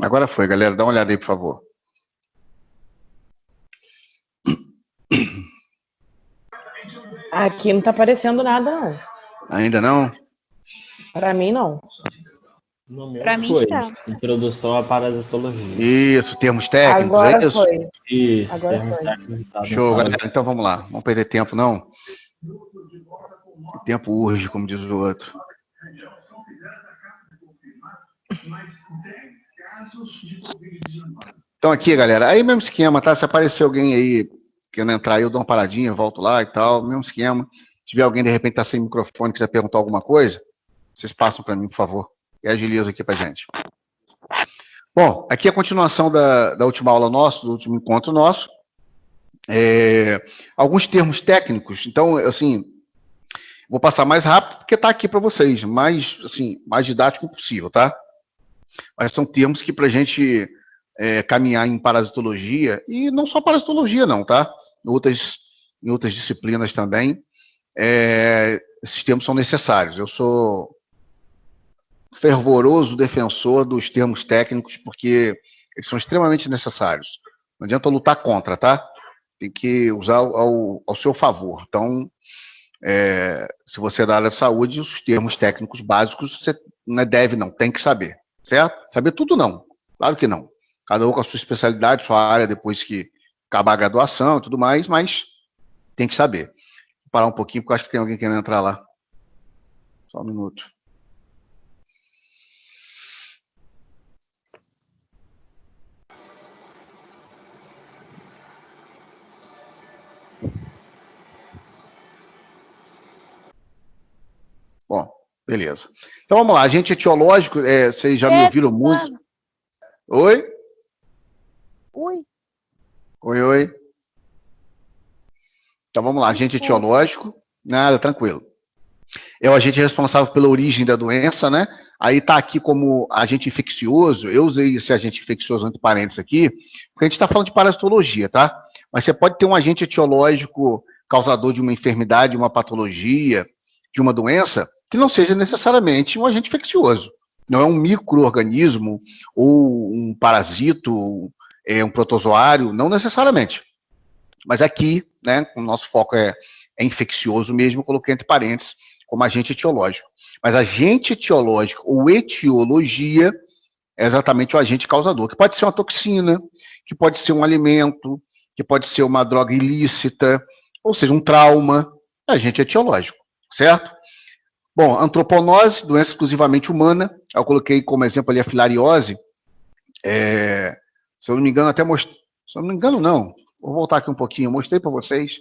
Agora foi, galera. Dá uma olhada aí, por favor. Aqui não tá aparecendo nada, não. Ainda não? Para mim, não. No meu Pra mim foi. está. Introdução à parasitologia. Isso, termos técnicos, é Agora isso? foi. Isso, Agora termos foi. técnicos usados na Show, sala galera. Então vamos lá. Não perder tempo, não. O tempo urge, como diz o outro. Então aqui, galera, aí mesmo esquema, tá? Se aparecer alguém aí querendo entrar, eu dou uma paradinha, volto lá e tal, mesmo esquema. Se tiver alguém, de repente, tá sem microfone, quiser perguntar alguma coisa, vocês passam para mim, por favor, e agiliza aqui pra gente. Bom, aqui é a continuação da última aula nossa, do último encontro nosso. Alguns termos técnicos, então, assim, vou passar mais rápido, porque tá aqui para vocês, mais, assim, mais didático possível, tá? Mas são termos que pra gente caminhar em parasitologia, e não só parasitologia não, tá? Em outras disciplinas também, esses termos são necessários. Eu sou fervoroso defensor dos termos técnicos, porque eles são extremamente necessários. Não adianta lutar contra, tá? Tem que usar ao seu favor. Então, se você é da área de saúde, os termos técnicos básicos você não deve, não, tem que saber, certo? Saber tudo não, claro que não. Cada um com a sua especialidade, sua área, depois que acabar a graduação e tudo mais, mas tem que saber. Vou parar um pouquinho, porque eu acho que tem alguém querendo entrar lá. Só um minuto. Bom, beleza. Então vamos lá, agente etiológico, vocês já me ouviram muito. Oi? Ui. Oi. Então vamos lá, agente etiológico. Nada, tranquilo. É o agente responsável pela origem da doença, né? Aí está aqui como agente infeccioso. Eu usei esse agente infeccioso entre parênteses aqui, porque a gente está falando de parasitologia, tá? Mas você pode ter um agente etiológico causador de uma enfermidade, uma patologia, de uma doença, que não seja necessariamente um agente infeccioso. Não é um micro-organismo ou um parasito, um protozoário, não necessariamente. Mas aqui, né, o nosso foco é infeccioso mesmo, eu coloquei entre parênteses como agente etiológico. Mas agente etiológico ou etiologia é exatamente o agente causador, que pode ser uma toxina, que pode ser um alimento, que pode ser uma droga ilícita, ou seja, um trauma, é agente etiológico, certo? Bom, antroponose, doença exclusivamente humana, eu coloquei como exemplo ali a filariose, se eu não me engano, até mostrei, se eu não me engano não, vou voltar aqui um pouquinho, eu mostrei para vocês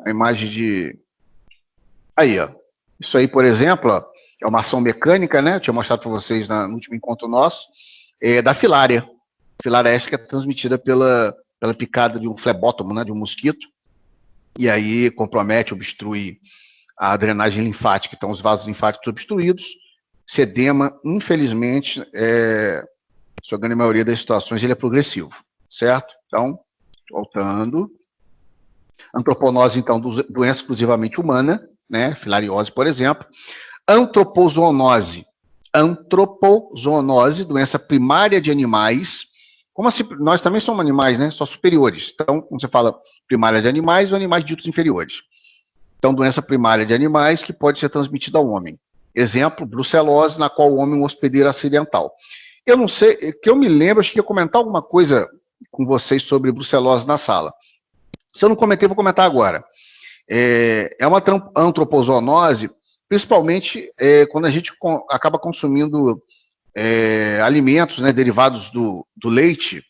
a imagem de... Aí, ó. Isso aí, por exemplo, ó, é uma ação mecânica, né? Eu tinha mostrado para vocês no último encontro nosso, da filária. Filária essa que é transmitida pela picada de um flebótomo, né? De um mosquito. E aí compromete, obstrui a drenagem linfática. Então, os vasos linfáticos obstruídos. Sedema, infelizmente, sua grande maioria das situações, ele é progressivo, certo? Então, voltando. Antroponose, então, doença exclusivamente humana, né? Filariose, por exemplo. Antropozoonose. Antropozoonose, doença primária de animais. Como assim? Nós também somos animais, né? Só superiores. Então, quando você fala primária de animais, ou animais ditos inferiores. Então, doença primária de animais que pode ser transmitida ao homem. Exemplo, brucelose, na qual o homem é um hospedeiro acidental. Eu não sei, que eu me lembro, acho que ia comentar alguma coisa com vocês sobre brucelose na sala. Se eu não comentei, vou comentar agora. É uma antropozoonose, principalmente quando a gente acaba consumindo alimentos, né, derivados do leite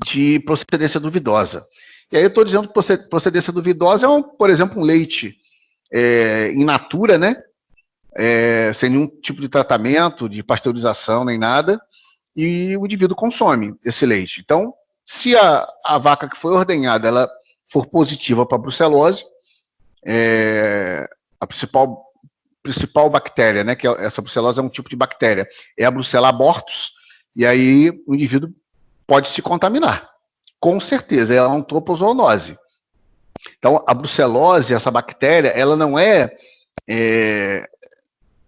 de procedência duvidosa. E aí eu estou dizendo que procedência duvidosa é, por exemplo, um leite in natura, né, sem nenhum tipo de tratamento, de pasteurização, nem nada, e o indivíduo consome esse leite. Então, se a vaca que foi ordenhada, ela for positiva para a brucelose, a principal bactéria, né, que essa brucelose é um tipo de bactéria, é a Brucella abortus, e aí o indivíduo pode se contaminar. Com certeza, é uma antropozoonose. Então, a brucelose, essa bactéria, ela não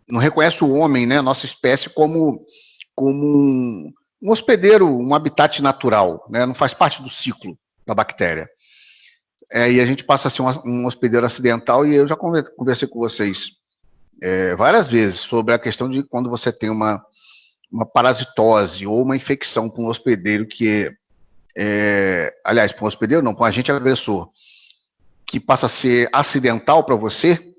não reconhece o homem, né, nossa espécie, como um hospedeiro, um habitat natural, né? Não faz parte do ciclo da bactéria. E a gente passa a ser um hospedeiro acidental, e eu já conversei com vocês várias vezes sobre a questão de quando você tem uma parasitose ou uma infecção para um hospedeiro aliás, para um hospedeiro não, para um agente agressor, que passa a ser acidental para você,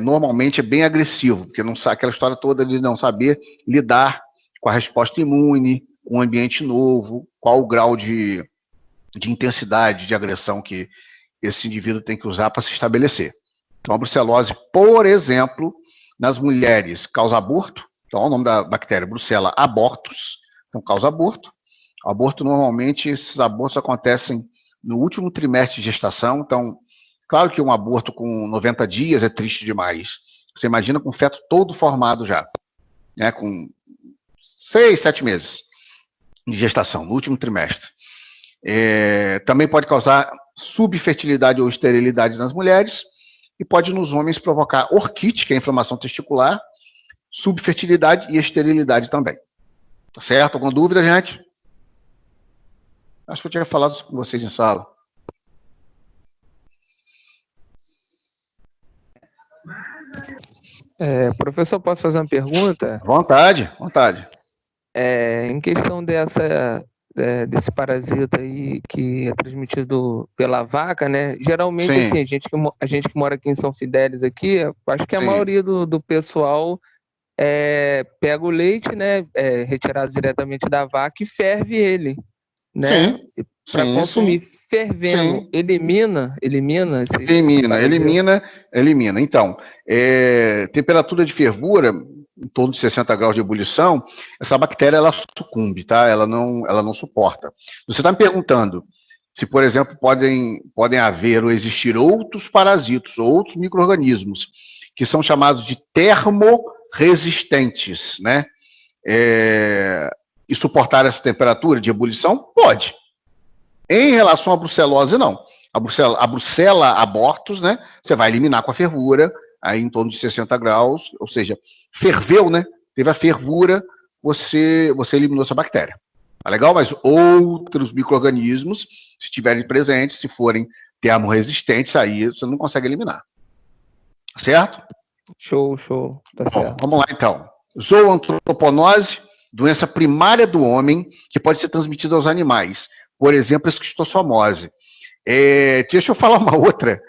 normalmente é bem agressivo, porque não sabe aquela história toda de não saber lidar com a resposta imune, com um ambiente novo, qual o grau de intensidade de agressão que esse indivíduo tem que usar para se estabelecer. Então, a brucelose, por exemplo, nas mulheres causa aborto. Então, o nome da bactéria, Brucella abortus, então causa aborto. Aborto, normalmente, esses abortos acontecem no último trimestre de gestação. Então, claro que um aborto com 90 dias é triste demais. Você imagina com o feto todo formado já, né, com 6, 7 meses de gestação, no último trimestre. Também pode causar subfertilidade ou esterilidade nas mulheres, e pode nos homens provocar orquite, que é inflamação testicular, subfertilidade e esterilidade também. Tá certo? Alguma dúvida, gente? Acho que eu tinha falado com vocês em sala. Professor, posso fazer uma pergunta? Vontade, vontade. Em questão desse parasita aí que é transmitido pela vaca, né? Geralmente, Sim. assim, a gente que mora aqui em São Fidélis aqui, acho que a Sim. maioria do pessoal pega o leite, né? Retirado diretamente da vaca, e ferve ele, né? Para consumir. Sim. Fervendo, Sim. elimina esse Elimina. Então, temperatura de fervura, em torno de 60 graus de ebulição, essa bactéria, ela sucumbe, tá? Ela não suporta. Você está me perguntando se, por exemplo, podem haver ou existir outros parasitos, outros micro-organismos, que são chamados de termoresistentes, né? E suportar essa temperatura de ebulição? Pode. Em relação à brucelose, não. A Brucella abortus, né? Você vai eliminar com a fervura, aí em torno de 60 graus, ou seja, ferveu, né? Teve a fervura, você eliminou essa bactéria. Tá legal? Mas outros micro-organismos, se estiverem presentes, se forem termoresistentes, aí você não consegue eliminar. Certo? Show. Tá certo. Vamos lá, então. Zooantroponose, doença primária do homem, que pode ser transmitida aos animais. Por exemplo, a esquistossomose. Deixa eu falar uma outra.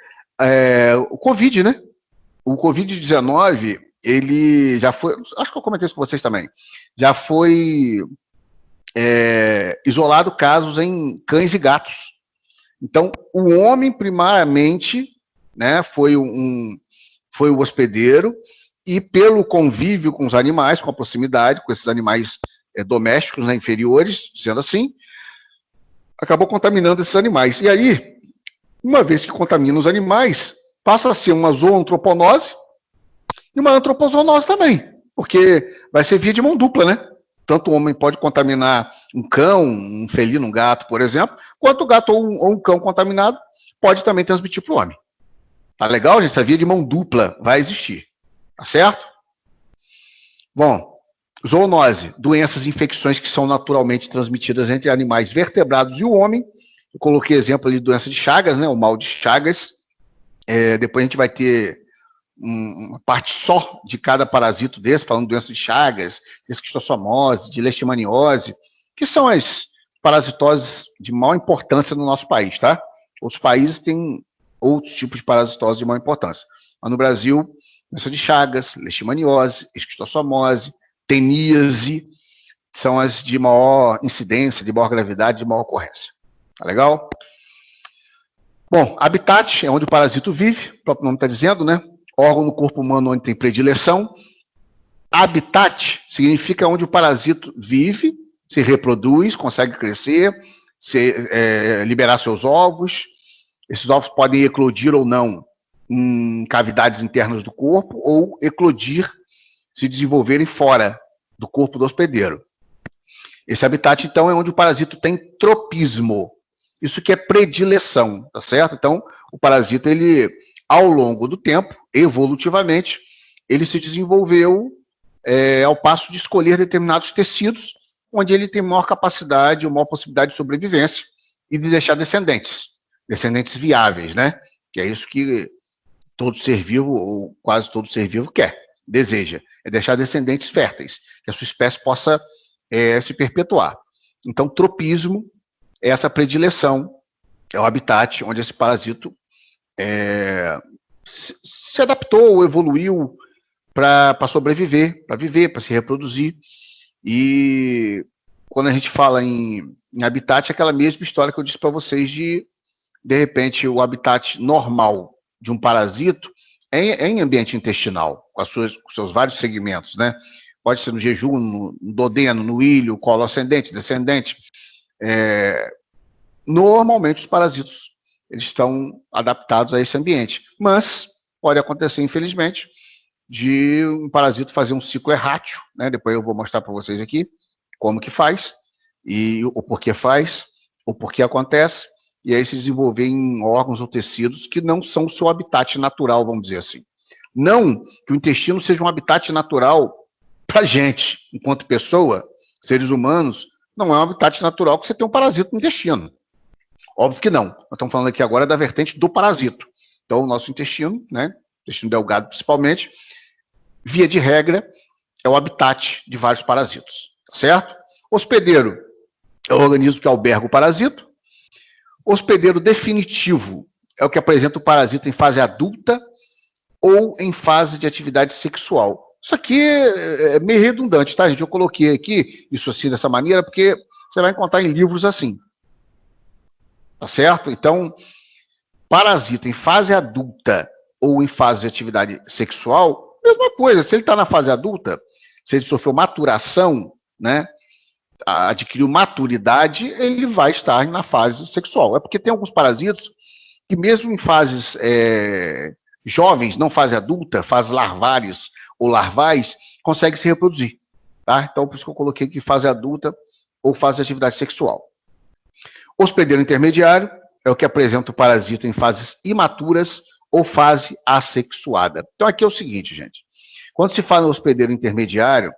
O Covid, né? O Covid-19, ele já foi... Acho que eu comentei isso com vocês também. Já foi isolado casos em cães e gatos. Então, o homem, primariamente, né, foi o hospedeiro, e pelo convívio com os animais, com a proximidade, com esses animais domésticos, né, inferiores, sendo assim, acabou contaminando esses animais. E aí, uma vez que contamina os animais, passa a ser uma zooantroponose e uma antropozoonose também, porque vai ser via de mão dupla, né? Tanto o homem pode contaminar um cão, um felino, um gato, por exemplo, quanto o gato ou um cão contaminado pode também transmitir para o homem. Tá legal, gente? Essa via de mão dupla vai existir. Tá certo? Bom, zoonose, doenças e infecções que são naturalmente transmitidas entre animais vertebrados e o homem. Eu coloquei exemplo ali de doença de Chagas, né? O mal de Chagas. Depois a gente vai ter uma parte só de cada parasito desse, falando de doença de Chagas, de esquistossomose, de leishmaniose, que são as parasitoses de maior importância no nosso país, tá? Outros países têm outros tipos de parasitose de maior importância. Mas no Brasil, doença de Chagas, leishmaniose, esquistossomose, teníase, são as de maior incidência, de maior gravidade, de maior ocorrência. Tá legal? Bom, habitat é onde o parasito vive, o próprio nome está dizendo, né? Órgão no corpo humano onde tem predileção. Habitat significa onde o parasito vive, se reproduz, consegue crescer, liberar seus ovos. Esses ovos podem eclodir ou não em cavidades internas do corpo, ou eclodir, se desenvolverem fora do corpo do hospedeiro. Esse habitat, então, é onde o parasito tem tropismo. Isso que é predileção, tá certo? Então, o parasita, ele, ao longo do tempo, evolutivamente, ele se desenvolveu ao passo de escolher determinados tecidos onde ele tem maior capacidade, maior possibilidade de sobrevivência e de deixar descendentes viáveis, né? Que é isso que todo ser vivo, ou quase todo ser vivo, quer, deseja, é deixar descendentes férteis, que a sua espécie possa se perpetuar. Então, tropismo é essa predileção, é o habitat onde esse parasito se adaptou ou evoluiu para sobreviver, para viver, para se reproduzir. E quando a gente fala em habitat, é aquela mesma história que eu disse para vocês de repente, o habitat normal de um parasito é em ambiente intestinal, com os seus vários segmentos, né? Pode ser no jejum, no duodeno, no ilho, colo ascendente, descendente. Normalmente, os parasitos eles estão adaptados a esse ambiente. Mas pode acontecer, infelizmente, de um parasito fazer um ciclo errático, né? Depois eu vou mostrar para vocês aqui como que faz, e o porquê faz, o porquê acontece, e aí se desenvolver em órgãos ou tecidos que não são o seu habitat natural, vamos dizer assim. Não que o intestino seja um habitat natural para gente, enquanto pessoa, seres humanos, não é um habitat natural que você tem um parasito no intestino. Óbvio que não. Nós estamos falando aqui agora da vertente do parasito. Então, o nosso intestino, né, intestino delgado principalmente, via de regra, é o habitat de vários parasitos, certo? Hospedeiro é o organismo que alberga o parasito. Hospedeiro definitivo é o que apresenta o parasito em fase adulta ou em fase de atividade sexual. Isso aqui é meio redundante, tá, gente? Eu coloquei aqui isso assim dessa maneira porque você vai encontrar em livros assim. Tá certo? Então, parasita em fase adulta ou em fase de atividade sexual, mesma coisa. Se ele está na fase adulta, se ele sofreu maturação, né, adquiriu maturidade, ele vai estar na fase sexual. É porque tem alguns parasitos que mesmo em fases jovens, não fase adulta, fases larvares ou larvais, conseguem se reproduzir. Tá? Então, por isso que eu coloquei aqui fase adulta ou fase de atividade sexual. Hospedeiro intermediário é o que apresenta o parasita em fases imaturas ou fase assexuada. Então, aqui é o seguinte, gente. Quando se fala em hospedeiro intermediário,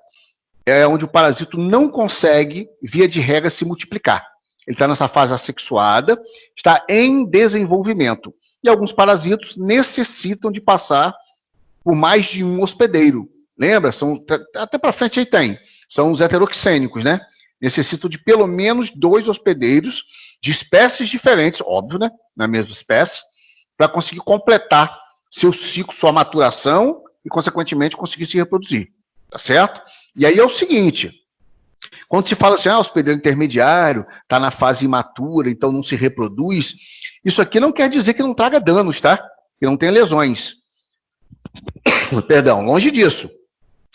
é onde o parasito não consegue, via de regra, se multiplicar. Ele está nessa fase assexuada, está em desenvolvimento. E alguns parasitos necessitam de passar por mais de um hospedeiro. Lembra? Até para frente aí tem. São os heteroxênicos, né? Necessitam de pelo menos 2 hospedeiros de espécies diferentes, óbvio, né? Na mesma espécie, para conseguir completar seu ciclo, sua maturação e, consequentemente, conseguir se reproduzir. Tá certo? E aí é o seguinte, quando se fala assim, hospedeiro intermediário, está na fase imatura, então não se reproduz, isso aqui não quer dizer que não traga danos, tá? Que não tenha lesões. Perdão, longe disso.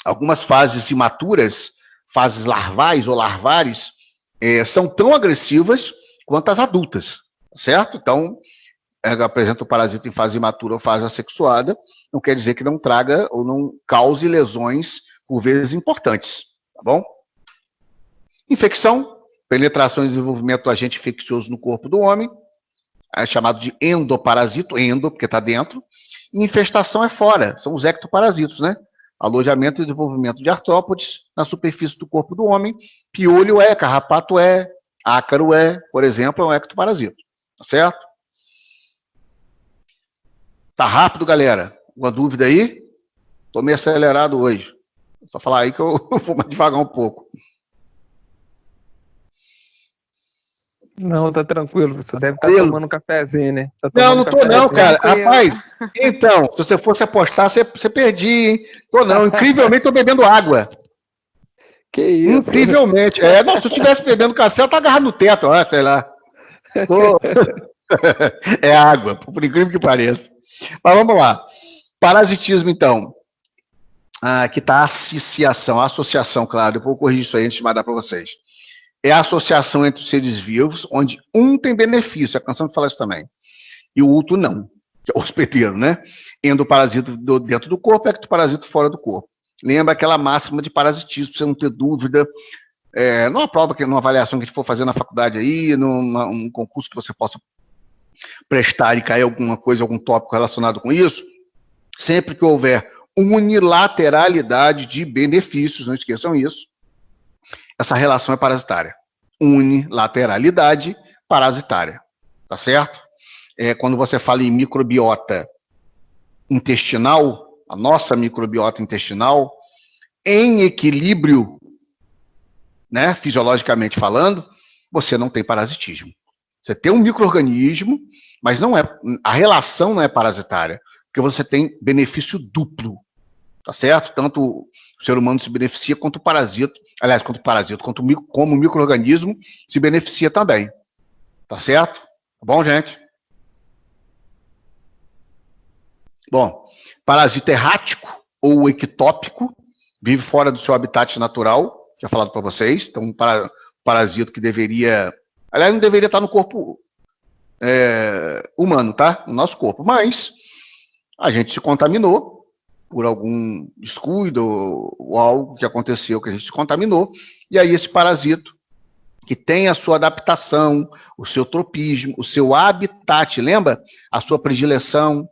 Algumas fases imaturas, fases larvais ou larvares, são tão agressivas quanto as adultas, certo? Então, apresenta o parasita em fase imatura ou fase assexuada, não quer dizer que não traga ou não cause lesões, por vezes importantes, tá bom? Infecção, penetração e desenvolvimento do agente infeccioso no corpo do homem, é chamado de endoparasito, endo, porque está dentro, e infestação é fora, são os ectoparasitos, né? Alojamento e desenvolvimento de artrópodes na superfície do corpo do homem, piolho carrapato ácaro por exemplo, é um ectoparasito, tá certo? Tá rápido, galera? Alguma dúvida aí? Tô meio acelerado hoje. Só falar aí que eu vou mais devagar um pouco. Não, tá tranquilo. Você deve estar tomando um cafezinho, né? Não tô não, cara. Rapaz, então, se você fosse apostar, você perdia, hein? Tô não. Incrivelmente tô bebendo água. Que isso? Incrivelmente. Não, se eu estivesse bebendo café, eu tava agarrado no teto, sei lá. É água, por incrível que pareça. Mas vamos lá. Parasitismo, então. Aqui está a associação, claro, eu vou corrigir isso aí antes de mandar para vocês. É a associação entre os seres vivos, onde um tem benefício, a canção fala isso também, e o outro não, que é o hospedeiro, né? Endoparasito dentro do corpo, ectoparasito fora do corpo. Lembra aquela máxima de parasitismo, pra você não ter dúvida, numa prova, numa avaliação que a gente for fazer na faculdade aí, num concurso que você possa prestar e cair alguma coisa, algum tópico relacionado com isso, sempre que houver unilateralidade de benefícios, não esqueçam isso, essa relação é parasitária. Unilateralidade parasitária, tá certo? Quando você fala em microbiota intestinal, a nossa microbiota intestinal, em equilíbrio, né, fisiologicamente falando, você não tem parasitismo. Você tem um micro-organismo, mas a relação não é parasitária, porque você tem benefício duplo, tá certo? Tanto o ser humano se beneficia quanto o parasita, como o micro-organismo se beneficia também, tá certo? Tá bom, gente? Bom, parasita errático ou ectópico vive fora do seu habitat natural, tinha falado para vocês, então um parasito que deveria, aliás, não deveria estar no corpo humano, tá? No nosso corpo, mas a gente se contaminou por algum descuido ou algo que aconteceu que a gente se contaminou, e aí esse parasito que tem a sua adaptação, o seu tropismo, o seu habitat, lembra? A sua predileção,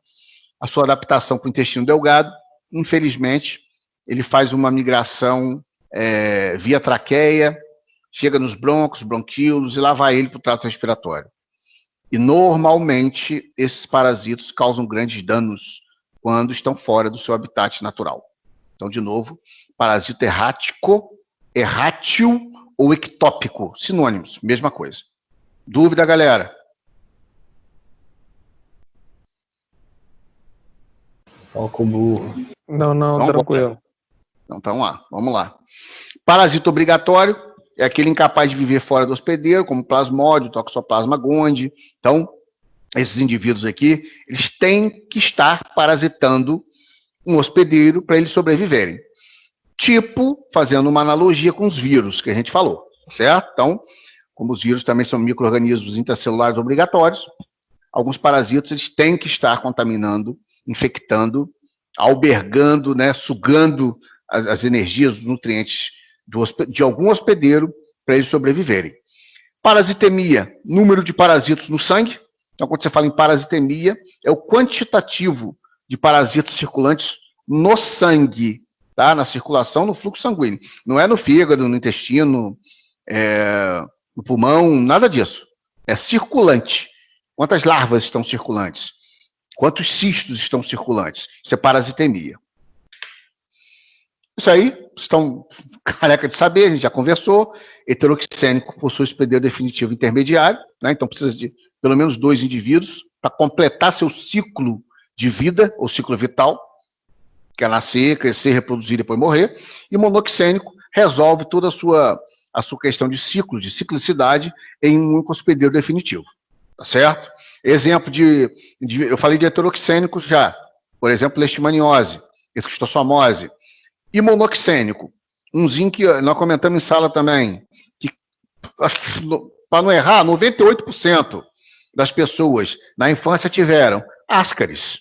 a sua adaptação para o intestino delgado, infelizmente, ele faz uma migração via traqueia, chega nos brônquios, bronquíolos, e lá vai ele para o trato respiratório. E, normalmente, esses parasitos causam grandes danos quando estão fora do seu habitat natural. Então, de novo, parasita errático, errátil ou ectópico, sinônimos, mesma coisa. Dúvida, galera? Toca o burro. Não, Então, tranquilo. Então, vamos lá. Parasita obrigatório é aquele incapaz de viver fora do hospedeiro, como plasmódio, toxoplasma gondii. Então, esses indivíduos aqui, eles têm que estar parasitando um hospedeiro para eles sobreviverem. Tipo, fazendo uma analogia com os vírus que a gente falou, certo? Então, como os vírus também são micro-organismos intracelulares obrigatórios, alguns parasitas eles têm que estar contaminando, infectando, albergando, né, sugando as energias, os nutrientes de algum hospedeiro para eles sobreviverem. Parasitemia, número de parasitos no sangue. Então, quando você fala em parasitemia, é o quantitativo de parasitas circulantes no sangue, tá? Na circulação, no fluxo sanguíneo. Não é no fígado, no intestino, no pulmão, nada disso. É circulante. Quantas larvas estão circulantes? Quantos cistos estão circulantes? Isso é parasitemia. Isso aí, estão careca de saber, a gente já conversou. Heteroxênico possui hospedeiro definitivo intermediário, né? Então precisa de pelo menos 2 indivíduos para completar seu ciclo de vida, ou ciclo vital, que é nascer, crescer, reproduzir e depois morrer. E monoxênico resolve toda a sua questão de ciclo, de ciclicidade, em um único hospedeiro definitivo. Tá certo? Exemplo eu falei de heteroxênicos já. Por exemplo, leishmaniose, esquistossomose. E monoxênico, umzinho que nós comentamos em sala também, que acho que, para não errar, 98% das pessoas na infância tiveram ascaris.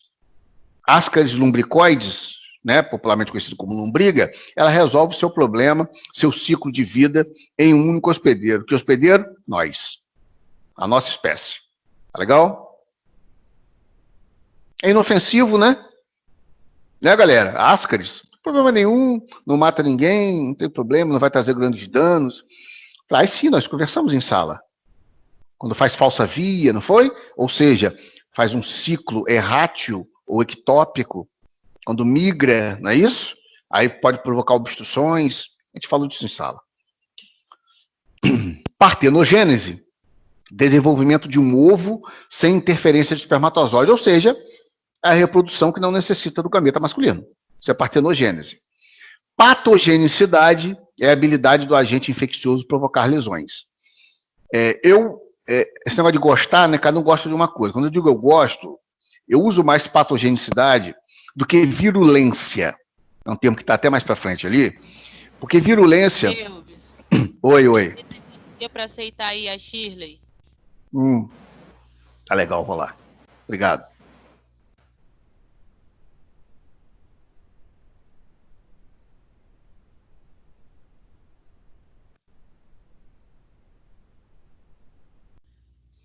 Ascaris lumbricoides, né, popularmente conhecido como lombriga, ela resolve o seu problema, seu ciclo de vida em um único hospedeiro. Que hospedeiro? Nós. A nossa espécie. Tá legal? É inofensivo, né? Né, galera? Ascaris. Problema nenhum, não mata ninguém, não tem problema, não vai trazer grandes danos. Traz sim, nós conversamos em sala. Quando faz falsa via, não foi? Ou seja, faz um ciclo errátil ou ectópico, quando migra, não é isso? Aí pode provocar obstruções. A gente falou disso em sala. Partenogênese, desenvolvimento de um ovo sem interferência de espermatozoide, ou seja, a reprodução que não necessita do gameta masculino. Isso é partenogênese. Patogenicidade é a habilidade do agente infeccioso provocar lesões. Esse negócio de gostar, né? Cada um gosta de uma coisa. Quando eu digo eu gosto, eu uso mais patogenicidade do que virulência. É um termo que está até mais para frente ali. Porque virulência... Oi. É para aceitar aí a Shirley? Tá legal, vou lá. Obrigado.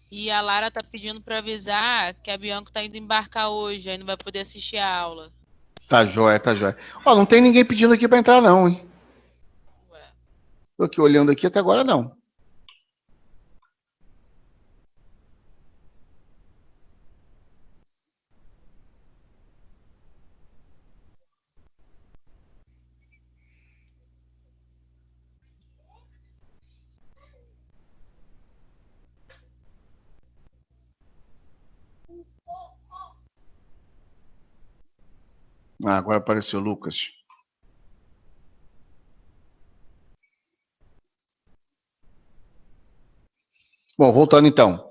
E a Lara tá pedindo para avisar que a Bianca tá indo embarcar hoje, aí não vai poder assistir a aula. Tá jóia, tá jóia. Ó, não tem ninguém pedindo aqui para entrar não, hein? Ué. Estou aqui olhando aqui, até agora não. Ah, agora apareceu o Lucas. Bom, voltando então.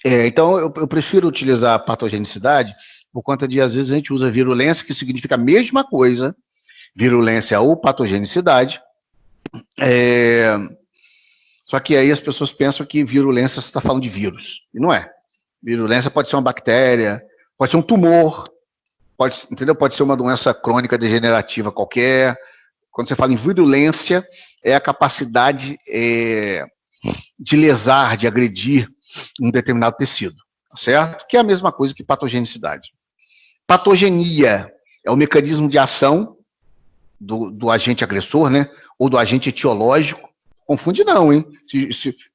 Então, eu prefiro utilizar a patogenicidade por conta de, às vezes, a gente usa virulência, que significa a mesma coisa, virulência ou patogenicidade. Só que aí as pessoas pensam que virulência você está falando de vírus. E não é. Virulência pode ser uma bactéria, pode ser um tumor, entendeu? Pode ser uma doença crônica degenerativa qualquer. Quando você fala em virulência, é a capacidade de lesar, de agredir um determinado tecido, certo? Que é a mesma coisa que patogenicidade. Patogenia é o mecanismo de ação do agente agressor, né? Ou do agente etiológico. Confunde não, hein?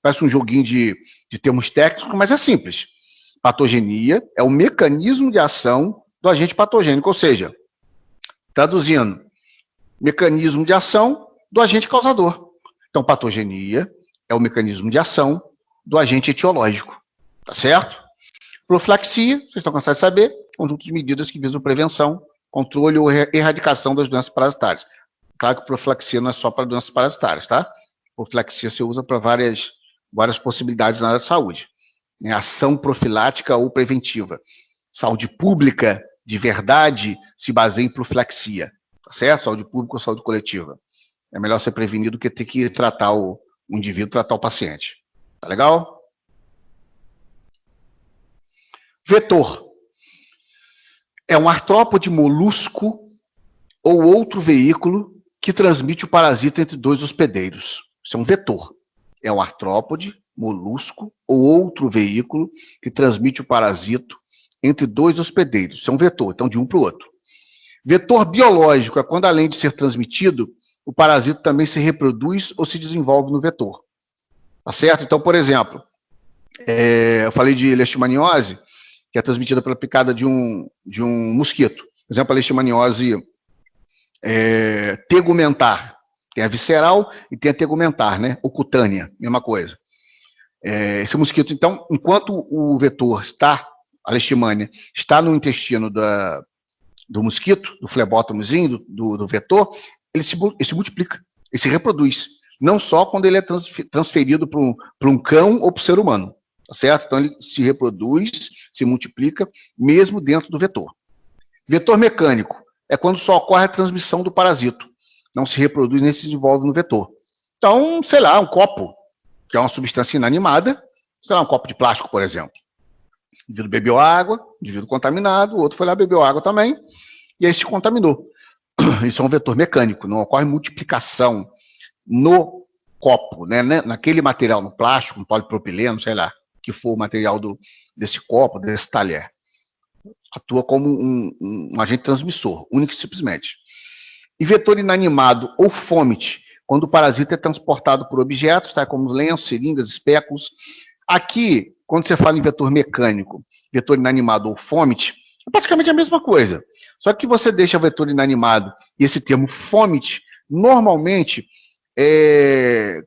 Parece um joguinho de termos técnicos, mas é simples. Patogenia é o mecanismo de ação do agente patogênico, ou seja, traduzindo, mecanismo de ação do agente causador. Então, patogenia é o mecanismo de ação do agente etiológico, tá certo? Profilaxia, vocês estão cansados de saber, conjunto de medidas que visam prevenção, controle ou erradicação das doenças parasitárias. Claro que profilaxia não é só para doenças parasitárias, tá? Profilaxia você usa para várias possibilidades na área de saúde. Ação profilática ou preventiva. Saúde pública, de verdade, se baseia em profilaxia, tá certo? Saúde pública ou saúde coletiva. É melhor ser prevenido do que ter que tratar o indivíduo, tratar o paciente. Tá legal? Vetor. É um artrópode molusco ou outro veículo que transmite o parasita entre dois hospedeiros. Isso é um vetor. É um artrópode, molusco ou outro veículo que transmite o parasito entre dois hospedeiros. Isso é um vetor, então de um para o outro. Vetor biológico é quando, além de ser transmitido, o parasito também se reproduz ou se desenvolve no vetor. Tá certo? Então, por exemplo, eu falei de leishmaniose, que é transmitida pela picada de um mosquito. Por exemplo, a leishmaniose tegumentar. Tem a visceral e tem a tegumentar, né? Ou cutânea, mesma coisa. Esse mosquito, então, enquanto o vetor está, a leishmania, está no intestino do mosquito, do flebótomozinho, do vetor, ele se multiplica, ele se reproduz. Não só quando ele é transferido para um cão ou para o ser humano, tá certo? Então ele se reproduz, se multiplica, mesmo dentro do vetor. Vetor mecânico é quando só ocorre a transmissão do parasito. Não se reproduz nem se desenvolve no vetor. Então, sei lá, um copo, que é uma substância inanimada, sei lá, um copo de plástico, por exemplo. O indivíduo bebeu água, o indivíduo contaminado, o outro foi lá, bebeu água também, e aí se contaminou. Isso é um vetor mecânico, não ocorre multiplicação no copo, né? Naquele material, no plástico, no polipropileno, sei lá, que for o material desse copo, desse talher. Atua como um agente transmissor, único e simplesmente. E vetor inanimado ou fômite, quando o parasita é transportado por objetos, tá? Como lenços, seringas, espéculos. Aqui, quando você fala em vetor mecânico, vetor inanimado ou fômite, é praticamente a mesma coisa. Só que você deixa o vetor inanimado e esse termo fômite, normalmente,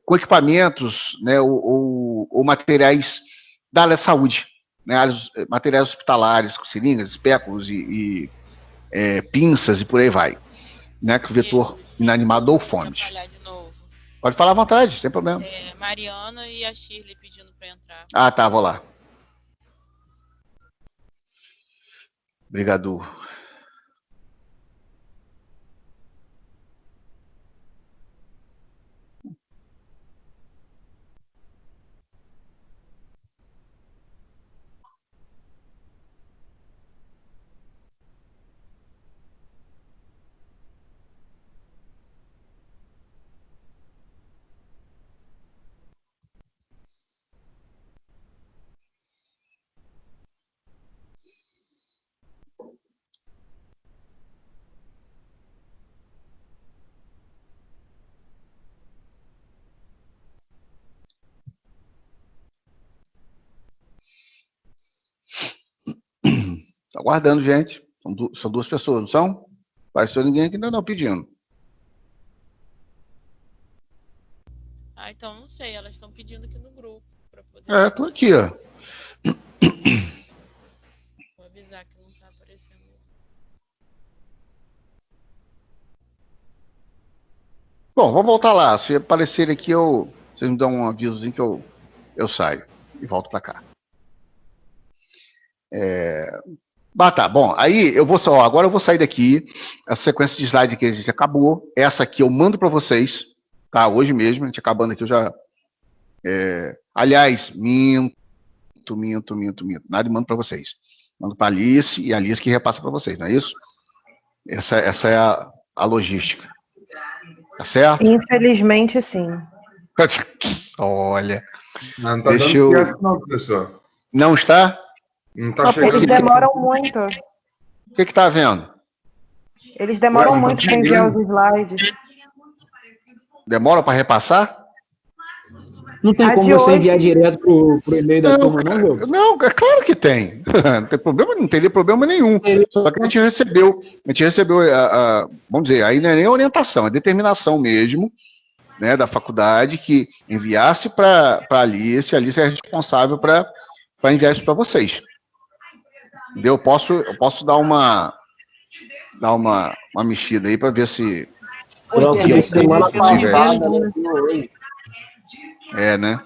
com equipamentos, né, ou materiais da área da saúde, né, materiais hospitalares, seringas, espéculos e pinças e por aí vai. Né, que o vetor inanimado ou fômite. Pode falar à vontade, sem problema. Mariana e a Shirley pedindo para entrar. Ah, tá, vou lá. Obrigado. Tá aguardando, gente. São duas pessoas, não são? Apareceu ninguém aqui não pedindo. Ah, então não sei. Elas estão pedindo aqui no grupo. Pra poder... Tô aqui, ó. Vou avisar que não tá aparecendo. Bom, vou voltar lá. Se aparecer aqui, vocês me dão um avisozinho que eu saio e volto para cá. Tá. Bom, aí eu vou só. Agora eu vou sair daqui. Essa sequência de slides que a gente acabou. Essa aqui eu mando para vocês, tá? Hoje mesmo, a gente acabando aqui, eu já. Aliás, minto. Nada, mando para vocês. Mando para a Alice e a Alice que repassa para vocês, não é isso? Essa é a logística. Tá certo? Infelizmente, sim. Olha. Não tá Deixa dando eu... certo, não, professor. Não está? Não tá chegando. Eles demoram muito. O que tá vendo? Eles demoram Ué, não muito tá para enviar os chegando. slides. Demora para repassar? Não tem A como de você hoje- enviar direto pro e-mail da turma, não, Rubens? Não, é claro que tem. Não teria problema nenhum. Só que a gente recebeu, vamos dizer, aí não é nem orientação, é determinação mesmo, né, da faculdade que enviasse para a Alice é responsável para enviar isso para vocês. Entendeu? Eu posso dar uma mexida aí para ver se Pronto, eu- semana se tivesse. passada, né? né?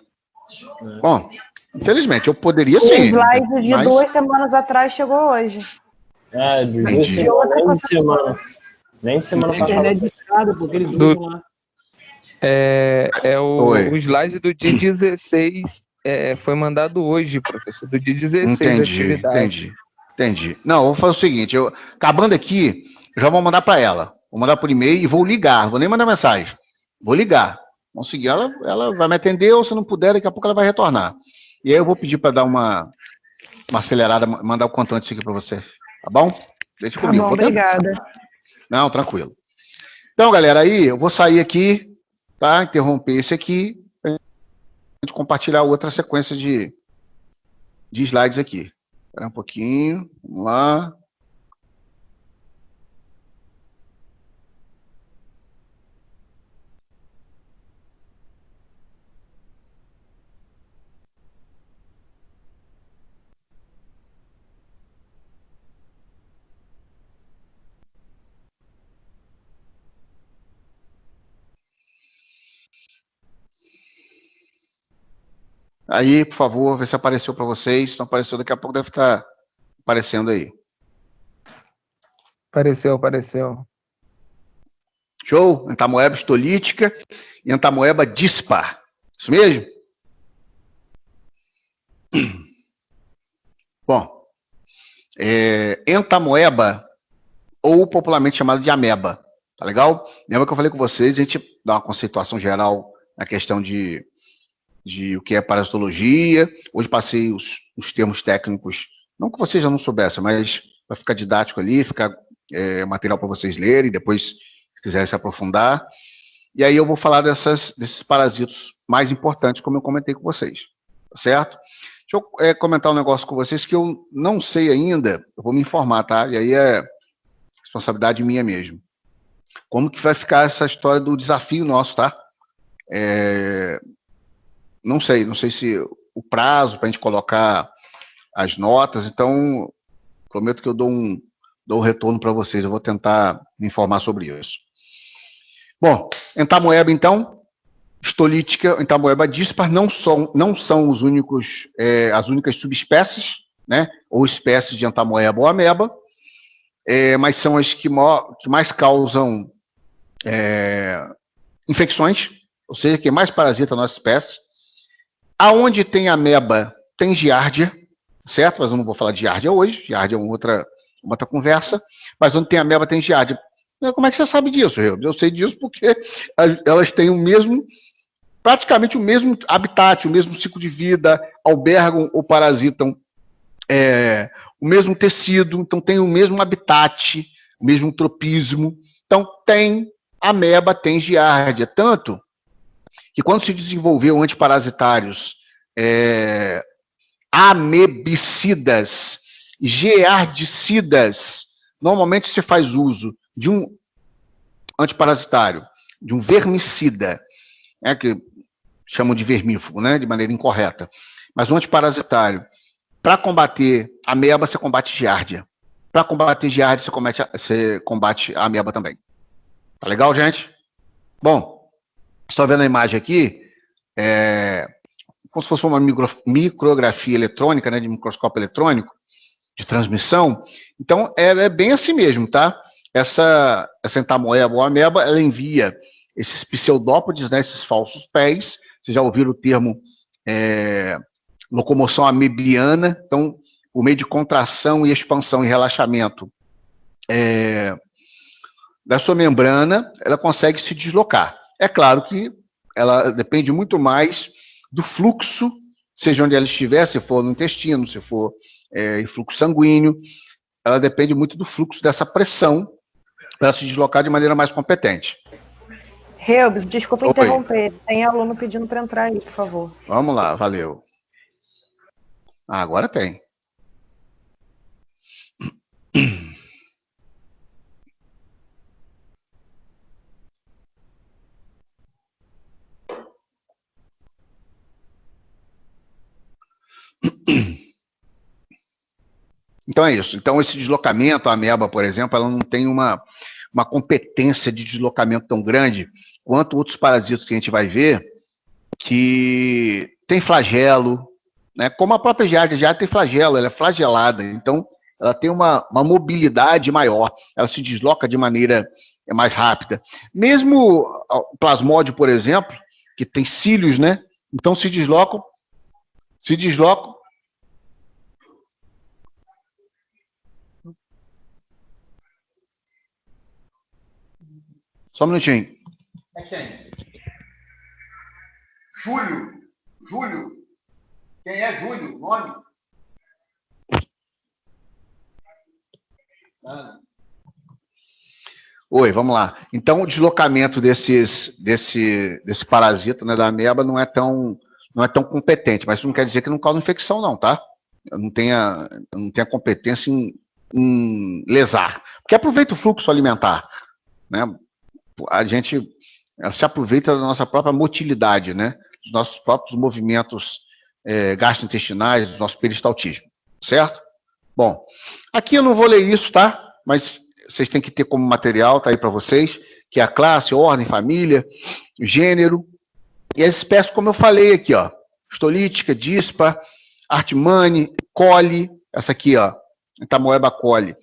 Bom, infelizmente, eu poderia O sim. slide de mas- 2 semanas atrás chegou hoje. De Entendi. 2 semanas, nem de semana. Nem de semana Entendi. passada. Internet de escada, porque eles Do- usam lá. Oi. O slide do dia 16 foi mandado hoje, professor. Do dia 16 atividade. Entendi. Não, eu vou fazer o seguinte, acabando aqui, eu já vou mandar para ela. Vou mandar por e-mail e vou ligar, não vou nem mandar mensagem. Vou ligar. Vamos seguir, ela vai me atender, ou se não puder, daqui a pouco ela vai retornar. E aí eu vou pedir para dar uma acelerada, mandar o quanto antes aqui para você. Tá bom? Deixa Tá comigo. bom, Vou tentar. obrigada. Não, tranquilo. Então, galera, aí eu vou sair aqui, tá? Interromper esse aqui, pra gente compartilhar outra sequência de slides aqui. Espera um pouquinho, vamos lá. Aí, por favor, vê se apareceu para vocês. Se não apareceu, daqui a pouco deve estar aparecendo aí. Apareceu. Show? Entamoeba histolítica e entamoeba dispar. Isso mesmo? Bom, entamoeba, ou popularmente chamado de ameba, tá legal? Lembra que eu falei com vocês, a gente dá uma conceituação geral na questão de o que é parasitologia. Hoje passei os termos técnicos, não que vocês já não soubessem, mas vai ficar didático ali, ficar material para vocês lerem, depois, se quiserem se aprofundar. E aí eu vou falar desses parasitos mais importantes, como eu comentei com vocês, tá certo? Deixa eu comentar um negócio com vocês que eu não sei ainda, eu vou me informar, tá? E aí é responsabilidade minha mesmo. Como que vai ficar essa história do desafio nosso, tá? Não sei se o prazo para a gente colocar as notas, então prometo que eu dou um retorno para vocês, eu vou tentar me informar sobre isso. Bom, entamoeba, então, histolítica, entamoeba dispar, não são os únicos, as únicas subespécies, né, ou espécies de entamoeba ou ameba, mas são as que mais causam infecções, ou seja, que mais parasita a nossa espécie. Aonde tem ameba, tem giardia, certo? Mas eu não vou falar de giardia hoje, giardia é uma outra conversa, mas onde tem ameba, tem giardia. Como é que você sabe disso, Reu? Eu sei disso porque elas têm praticamente o mesmo habitat, o mesmo ciclo de vida, albergam ou parasitam o mesmo tecido, então tem o mesmo habitat, o mesmo tropismo. Então tem ameba, tem giardia, tanto que quando se desenvolveu antiparasitários amebicidas, giardicidas. Normalmente se faz uso de um antiparasitário, de um vermicida, que chamam de vermífugo, né, de maneira incorreta. Mas um antiparasitário, para combater a ameba, você combate giardia. Para combater giardia, você combate a ameba também. Tá legal, gente? Bom, estou vendo a imagem aqui, como se fosse uma micrografia eletrônica, né, de microscópio eletrônico, de transmissão. Então, é bem assim mesmo, tá? Essa entamoeba ou ameba, ela envia esses pseudópodes, né, esses falsos pés. Vocês já ouviram o termo locomoção amebiana. Então, por meio de contração e expansão e relaxamento da sua membrana, ela consegue se deslocar. É claro que ela depende muito mais do fluxo, seja onde ela estiver, se for no intestino, se for em fluxo sanguíneo, ela depende muito do fluxo dessa pressão para se deslocar de maneira mais competente. Reubs, desculpa Oi. interromper. Tem aluno pedindo para entrar aí, por favor. Vamos lá, valeu. Agora tem. Então é isso. Então esse deslocamento, a ameba, por exemplo, ela não tem uma competência de deslocamento tão grande quanto outros parasitas que a gente vai ver, que tem flagelo, né? Como a própria giardia tem flagelo, ela é flagelada, então ela tem uma mobilidade maior, ela se desloca de maneira mais rápida. Mesmo o plasmódio, por exemplo, que tem cílios, né? Então se deslocam. Só um minutinho. É quem? Júlio. Quem é Júlio? Nome? Oi, vamos lá. Então, o deslocamento desse parasita, né, da ameba, não é tão competente, mas isso não quer dizer que não causa infecção, não, tá? Não tem a competência em lesar. Porque aproveita o fluxo alimentar, né? A gente se aproveita da nossa própria motilidade, né? Dos nossos próprios movimentos gastrointestinais, do nosso peristaltismo, certo? Bom, aqui eu não vou ler isso, tá? Mas vocês têm que ter como material, tá aí para vocês, que é a classe, ordem, família, gênero, e as espécies, como eu falei aqui, ó, Stolítica, Dispa, Artimane, Coli, essa aqui, ó, Entamoeba coli.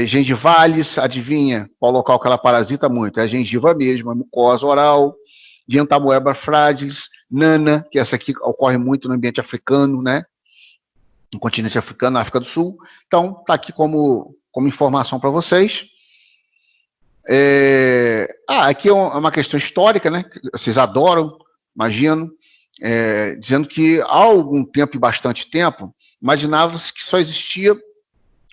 Gengivalis, adivinha qual local que ela parasita muito? É a gengiva mesmo, a mucosa oral, de Entamoeba fragilis, Nana, que essa aqui ocorre muito no ambiente africano, né? No continente africano, na África do Sul. Então, tá aqui como informação para vocês. Aqui é uma questão histórica, né? Vocês adoram, imagino, dizendo que há algum tempo e bastante tempo, imaginava-se que só existia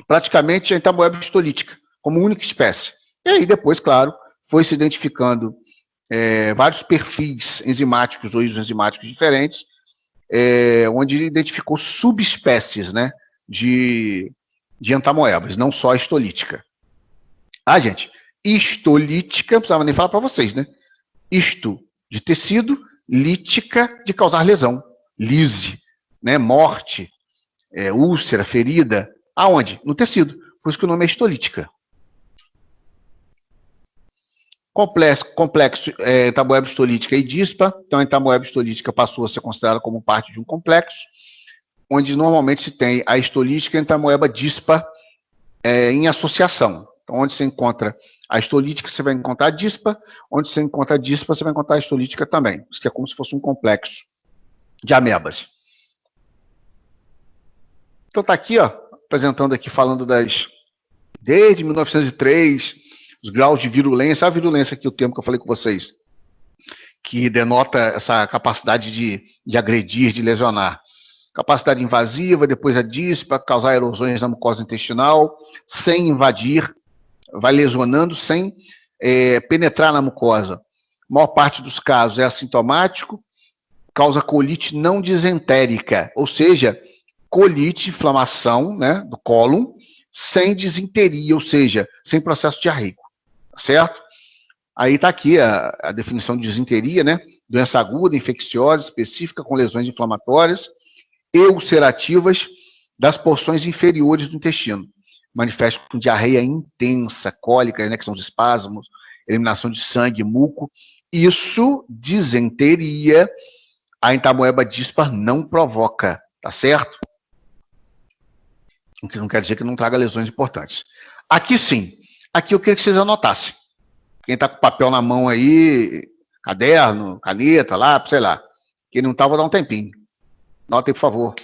praticamente a Entamoeba stolítica, como única espécie. E aí depois, claro, foi se identificando vários perfis enzimáticos ou isoenzimáticos diferentes, onde identificou subespécies, né, de entamoebas, não só a estolítica. Gente, histolítica, não precisava nem falar para vocês, né? Histo, de tecido, lítica, de causar lesão, lise, né, morte, úlcera, ferida. Aonde? No tecido. Por isso que o nome é histolítica. Complexo Entamoeba histolítica e Dispa. Então, a Entamoeba histolítica passou a ser considerada como parte de um complexo, onde normalmente se tem a histolítica e a Entamoeba Dispa em associação. Então, onde você encontra a histolítica, você vai encontrar a Dispa. Onde você encontra a Dispa, você vai encontrar a histolítica também. Isso que é como se fosse um complexo de amebas. Então, está aqui, ó, apresentando aqui, falando desde 1903, os graus de virulência. A virulência aqui, o termo que eu falei com vocês, que denota essa capacidade de agredir, de lesionar. Capacidade invasiva, depois a dispa, causar erosões na mucosa intestinal, sem invadir, vai lesionando sem penetrar na mucosa. A maior parte dos casos é assintomático, causa colite não disentérica, ou seja, colite, inflamação, né, do cólon, sem disenteria, ou seja, sem processo diarreico, tá certo? Aí está aqui a definição de disenteria, né? Doença aguda, infecciosa, específica, com lesões inflamatórias e ulcerativas das porções inferiores do intestino. Manifesta com diarreia intensa, cólica, né, que são os espasmos, eliminação de sangue, muco. Isso, disenteria, a entamoeba dispar não provoca, tá certo? O que não quer dizer que não traga lesões importantes. Aqui sim. Aqui eu queria que vocês anotassem. Quem está com papel na mão aí, caderno, caneta, lápis, sei lá. Quem não está, vou dar um tempinho. Anotem, por favor.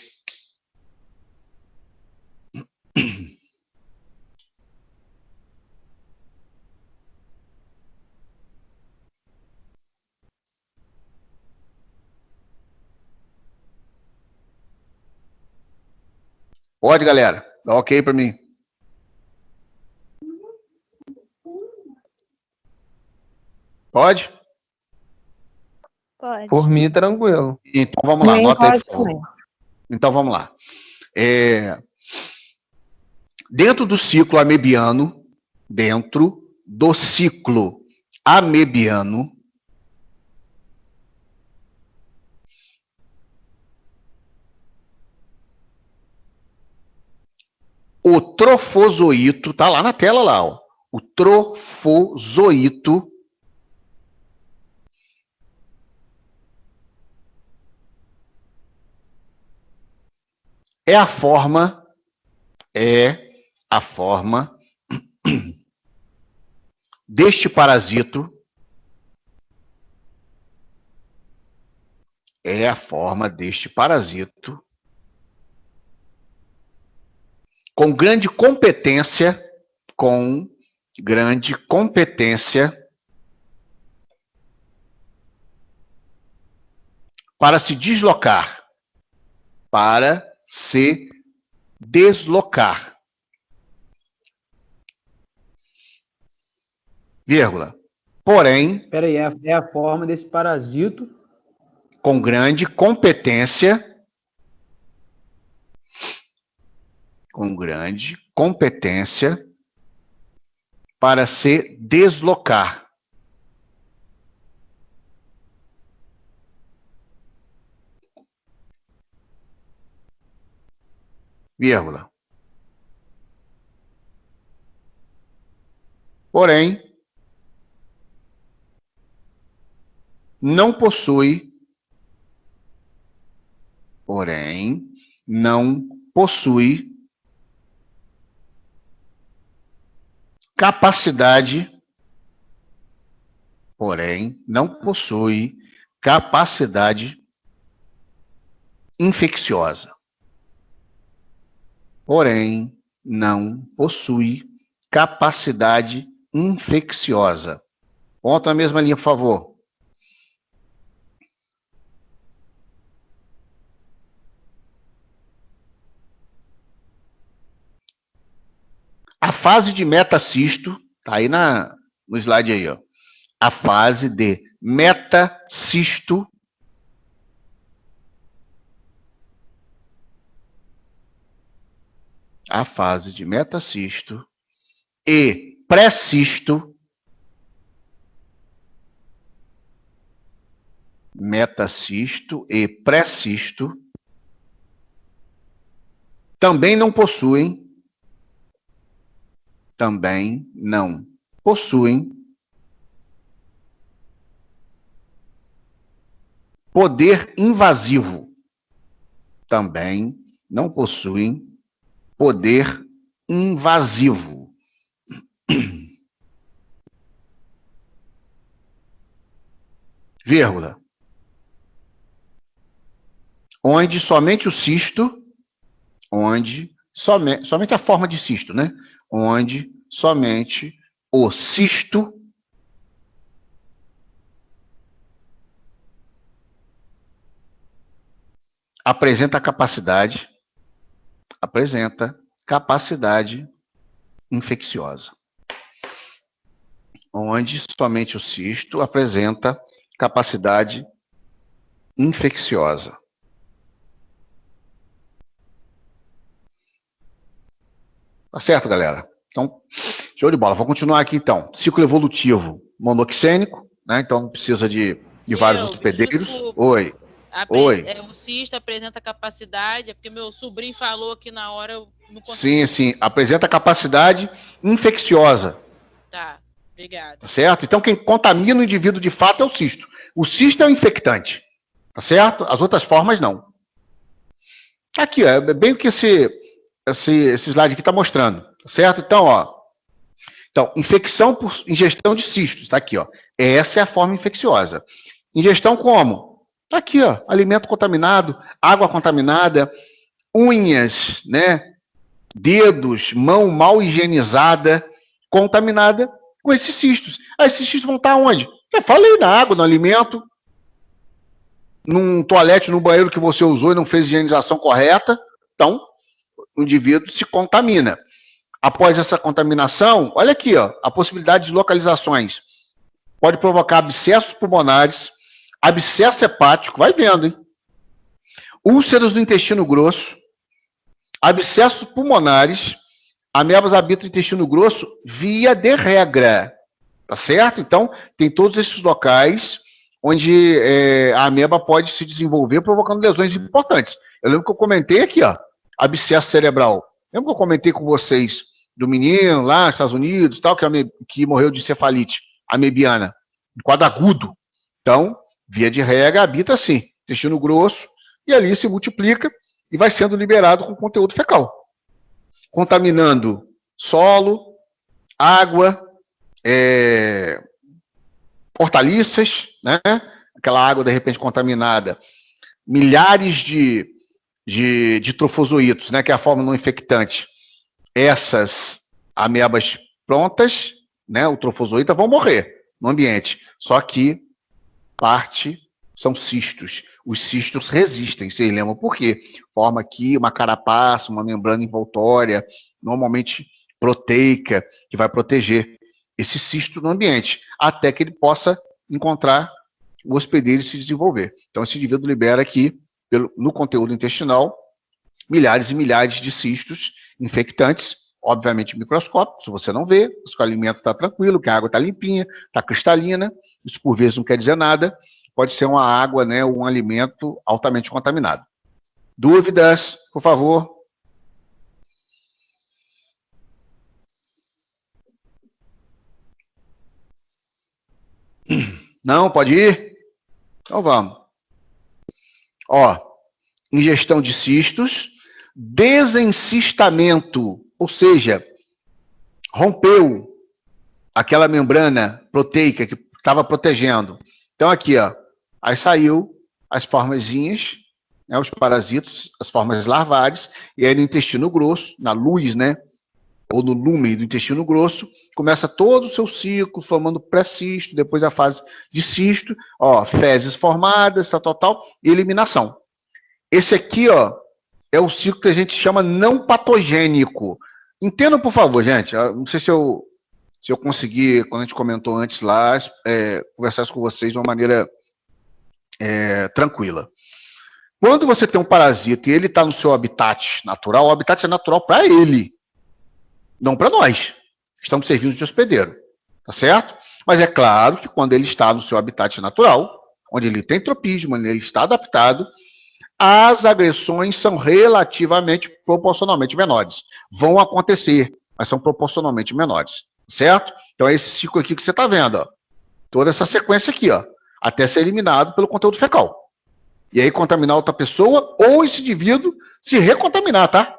Pode, galera. Dá ok para mim. Pode? Pode. Por mim, tranquilo. Então vamos lá, Nem anota aí, pode por favor. também. Então vamos lá. Dentro do ciclo amebiano, o trofozoito, tá lá na tela lá, ó. O trofozoito é a forma deste parasito, com grande competência para se deslocar, vírgula. Porém, Peraí, é a forma desse parasito com grande competência para se deslocar. Vírgula. Porém, não possui capacidade infecciosa. Ponto na mesma linha, por favor. A fase de metacisto, tá aí no slide aí, ó. A fase de metacisto e pré-cisto, também não possuem poder invasivo. Vírgula. Onde somente o cisto, somente a forma de cisto, né? Onde somente o cisto apresenta capacidade infecciosa. Onde somente o cisto apresenta capacidade infecciosa. Tá certo, galera? Então, show de bola. Vou continuar aqui, então. Ciclo evolutivo monoxênico, né? Então, não precisa de vários hospedeiros. Desculpa. Oi. Oi. O cisto apresenta capacidade, é porque meu sobrinho falou aqui na hora, eu não Sim, consegui. sim. Apresenta capacidade infecciosa. Tá, obrigado. Tá certo? Então, quem contamina o indivíduo de fato é o cisto. O cisto é o infectante. Tá certo? As outras formas, não. Aqui, ó, é bem o que esse slide aqui está mostrando. Tá certo? Então, ó. Então, infecção por ingestão de cistos. Tá aqui, ó. Essa é a forma infecciosa. Ingestão como? Tá aqui, ó. Alimento contaminado, água contaminada, unhas, né? Dedos, mão mal higienizada, contaminada com esses cistos. Aí esses cistos vão estar onde? Já falei, na água, no alimento, num toalete, no banheiro que você usou e não fez higienização correta. Então, o indivíduo se contamina. Após essa contaminação, olha aqui, ó, a possibilidade de localizações. Pode provocar abscessos pulmonares, abscesso hepático, vai vendo, hein? Úlceras do intestino grosso, abscessos pulmonares, amebas habitam o intestino grosso via de regra, tá certo? Então, tem todos esses locais onde a ameba pode se desenvolver provocando lesões importantes. Eu lembro que eu comentei aqui, ó, abscesso cerebral. Lembra que eu comentei com vocês do menino lá nos Estados Unidos, tal, que morreu de cefalite amebiana, quadro agudo. Então, via de regra, habita assim, intestino grosso, e ali se multiplica e vai sendo liberado com conteúdo fecal, contaminando solo, água, hortaliças, né? Aquela água, de repente, contaminada, milhares de trofozoítos, né? Que é a forma não infectante. Essas amebas prontas, né? O trofozoíta vão morrer no ambiente. Só que parte são cistos. Os cistos resistem, vocês lembram por quê? Forma aqui uma carapaça, uma membrana envoltória, normalmente proteica, que vai proteger esse cisto no ambiente, até que ele possa encontrar o hospedeiro e se desenvolver. Então, esse indivíduo libera aqui, no conteúdo intestinal, milhares e milhares de cistos infectantes, obviamente microscópicos, se você não vê, se o alimento está tranquilo, que a água está limpinha, está cristalina, isso por vezes não quer dizer nada, pode ser uma água, né, ou um alimento altamente contaminado. Dúvidas, por favor? Não, pode ir? Então vamos. Ó, ingestão de cistos, desencistamento, ou seja, rompeu aquela membrana proteica que estava protegendo. Então aqui, ó, aí saiu as formazinhas, né, os parasitos, as formas larvares, e aí no intestino grosso, na luz, né, ou no lume do intestino grosso, começa todo o seu ciclo, formando pré-cisto, depois a fase de cisto, ó, fezes formadas, tal, e eliminação. Esse aqui, ó, é o ciclo que a gente chama não patogênico. Entendam, por favor, gente, não sei se eu consegui, quando a gente comentou antes lá, conversar isso com vocês de uma maneira tranquila. Quando você tem um parasita e ele está no seu habitat natural, o habitat é natural para ele, não para nós. Estamos servindo de hospedeiro, tá certo? Mas é claro que quando ele está no seu habitat natural, onde ele tem tropismo, onde ele está adaptado, as agressões são relativamente, proporcionalmente menores. Vão acontecer, mas são proporcionalmente menores, certo? Então é esse ciclo aqui que você está vendo, ó. Toda essa sequência aqui, ó, até ser eliminado pelo conteúdo fecal. E aí contaminar outra pessoa ou esse indivíduo se recontaminar, tá?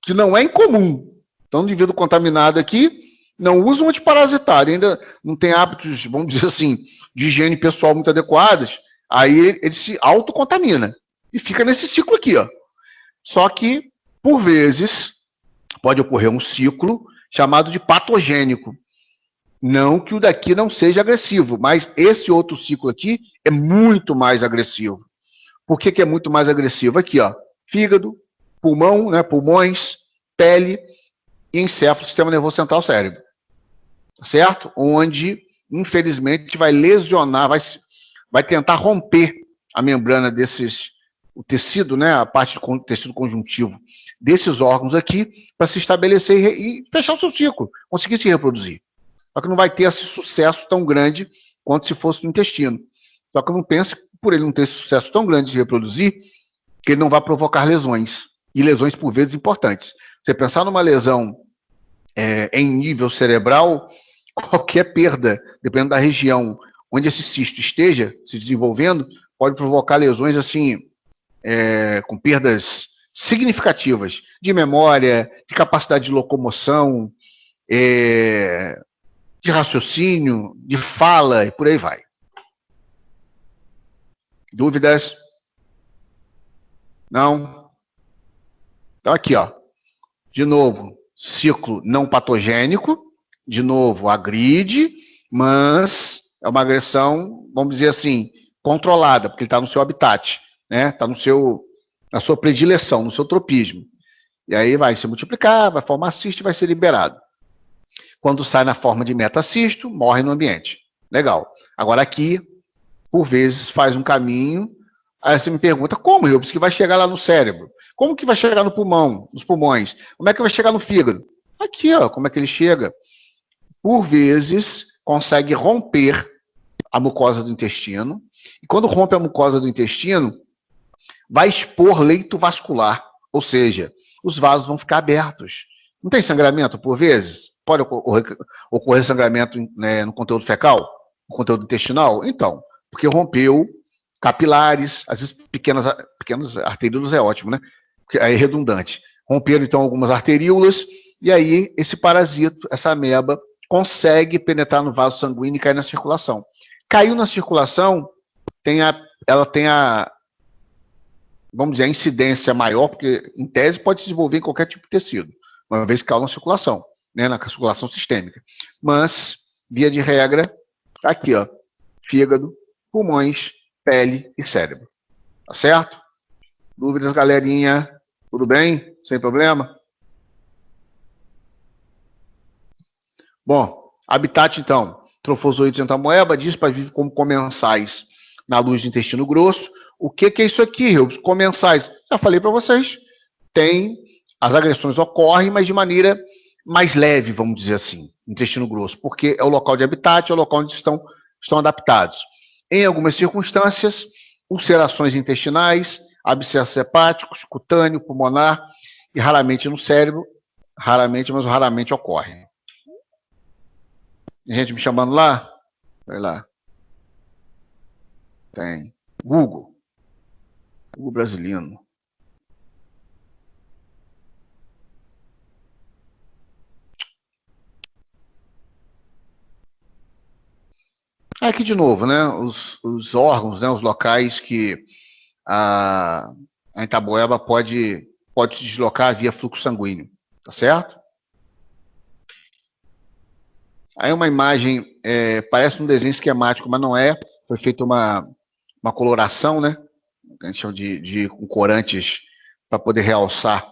Que não é incomum. Então, o indivíduo contaminado aqui não usa um antiparasitário, ainda não tem hábitos, vamos dizer assim, de higiene pessoal muito adequados, aí ele se autocontamina e fica nesse ciclo aqui, ó. Só que, por vezes, pode ocorrer um ciclo chamado de patogênico. Não que o daqui não seja agressivo, mas esse outro ciclo aqui é muito mais agressivo. Por que é muito mais agressivo? Aqui, ó, fígado, pulmão, né, pulmões, pele e encéfalo, sistema nervoso central, cérebro. Certo? Onde, infelizmente, vai lesionar, vai tentar romper a membrana desses o tecido, né, a parte do tecido conjuntivo desses órgãos aqui, para se estabelecer e fechar o seu ciclo, conseguir se reproduzir. Só que não vai ter esse sucesso tão grande quanto se fosse no intestino. Só que eu não penso, por ele não ter esse sucesso tão grande de reproduzir, que ele não vai provocar lesões, e lesões por vezes importantes. Você pensar numa lesão em nível cerebral, qualquer perda, dependendo da região onde esse cisto esteja se desenvolvendo, pode provocar lesões assim, com perdas significativas de memória, de capacidade de locomoção, de raciocínio, de fala e por aí vai. Dúvidas? Não? Então aqui, ó. De novo, ciclo não patogênico. De novo, agride, mas é uma agressão, vamos dizer assim, controlada, porque ele está no seu habitat, né? Está na sua predileção, no seu tropismo. E aí vai se multiplicar, vai formar cisto e vai ser liberado. Quando sai na forma de metacisto, morre no ambiente. Legal. Agora aqui, por vezes, faz um caminho. Aí você me pergunta, como, Rubens, que vai chegar lá no cérebro? Como que vai chegar no pulmão, nos pulmões? Como é que vai chegar no fígado? Aqui, ó, como é que ele chega? Por vezes, consegue romper a mucosa do intestino. E quando rompe a mucosa do intestino, vai expor leito vascular. Ou seja, os vasos vão ficar abertos. Não tem sangramento, por vezes? Pode ocorrer sangramento, né, no conteúdo fecal? No conteúdo intestinal? Então, porque rompeu capilares, às vezes pequenas arteríolas é ótimo, né? Porque aí é redundante. Romperam, então, algumas arteríolas, e aí esse parasito, essa ameba, consegue penetrar no vaso sanguíneo e cair na circulação. Caiu na circulação, ela tem vamos dizer, a incidência maior, porque, em tese, pode se desenvolver em qualquer tipo de tecido, uma vez que caiu na circulação, né, na circulação sistêmica. Mas, via de regra, tá aqui, ó, fígado, pulmões, pele e cérebro. Tá certo? Dúvidas, galerinha? Tudo bem? Sem problema? Bom, habitat, então, Trophozoides entamoeba, diz para viver como comensais na luz do intestino grosso. O que é isso aqui, Rubens? Comensais. Já falei para vocês. As agressões ocorrem, mas de maneira mais leve, vamos dizer assim, no intestino grosso, porque é o local de habitat, é o local onde estão adaptados. Em algumas circunstâncias, ulcerações intestinais, abscessos hepáticos, cutâneo, pulmonar, e raramente no cérebro, raramente ocorre. Tem gente me chamando lá? Vai lá. Tem. Google brasileiro. Aqui de novo, né? Os órgãos, né? Os locais que a entamoeba pode se deslocar via fluxo sanguíneo, tá certo? Aí uma imagem, parece um desenho esquemático, mas não é. Foi feita uma coloração, né? A gente chama de com corantes para poder realçar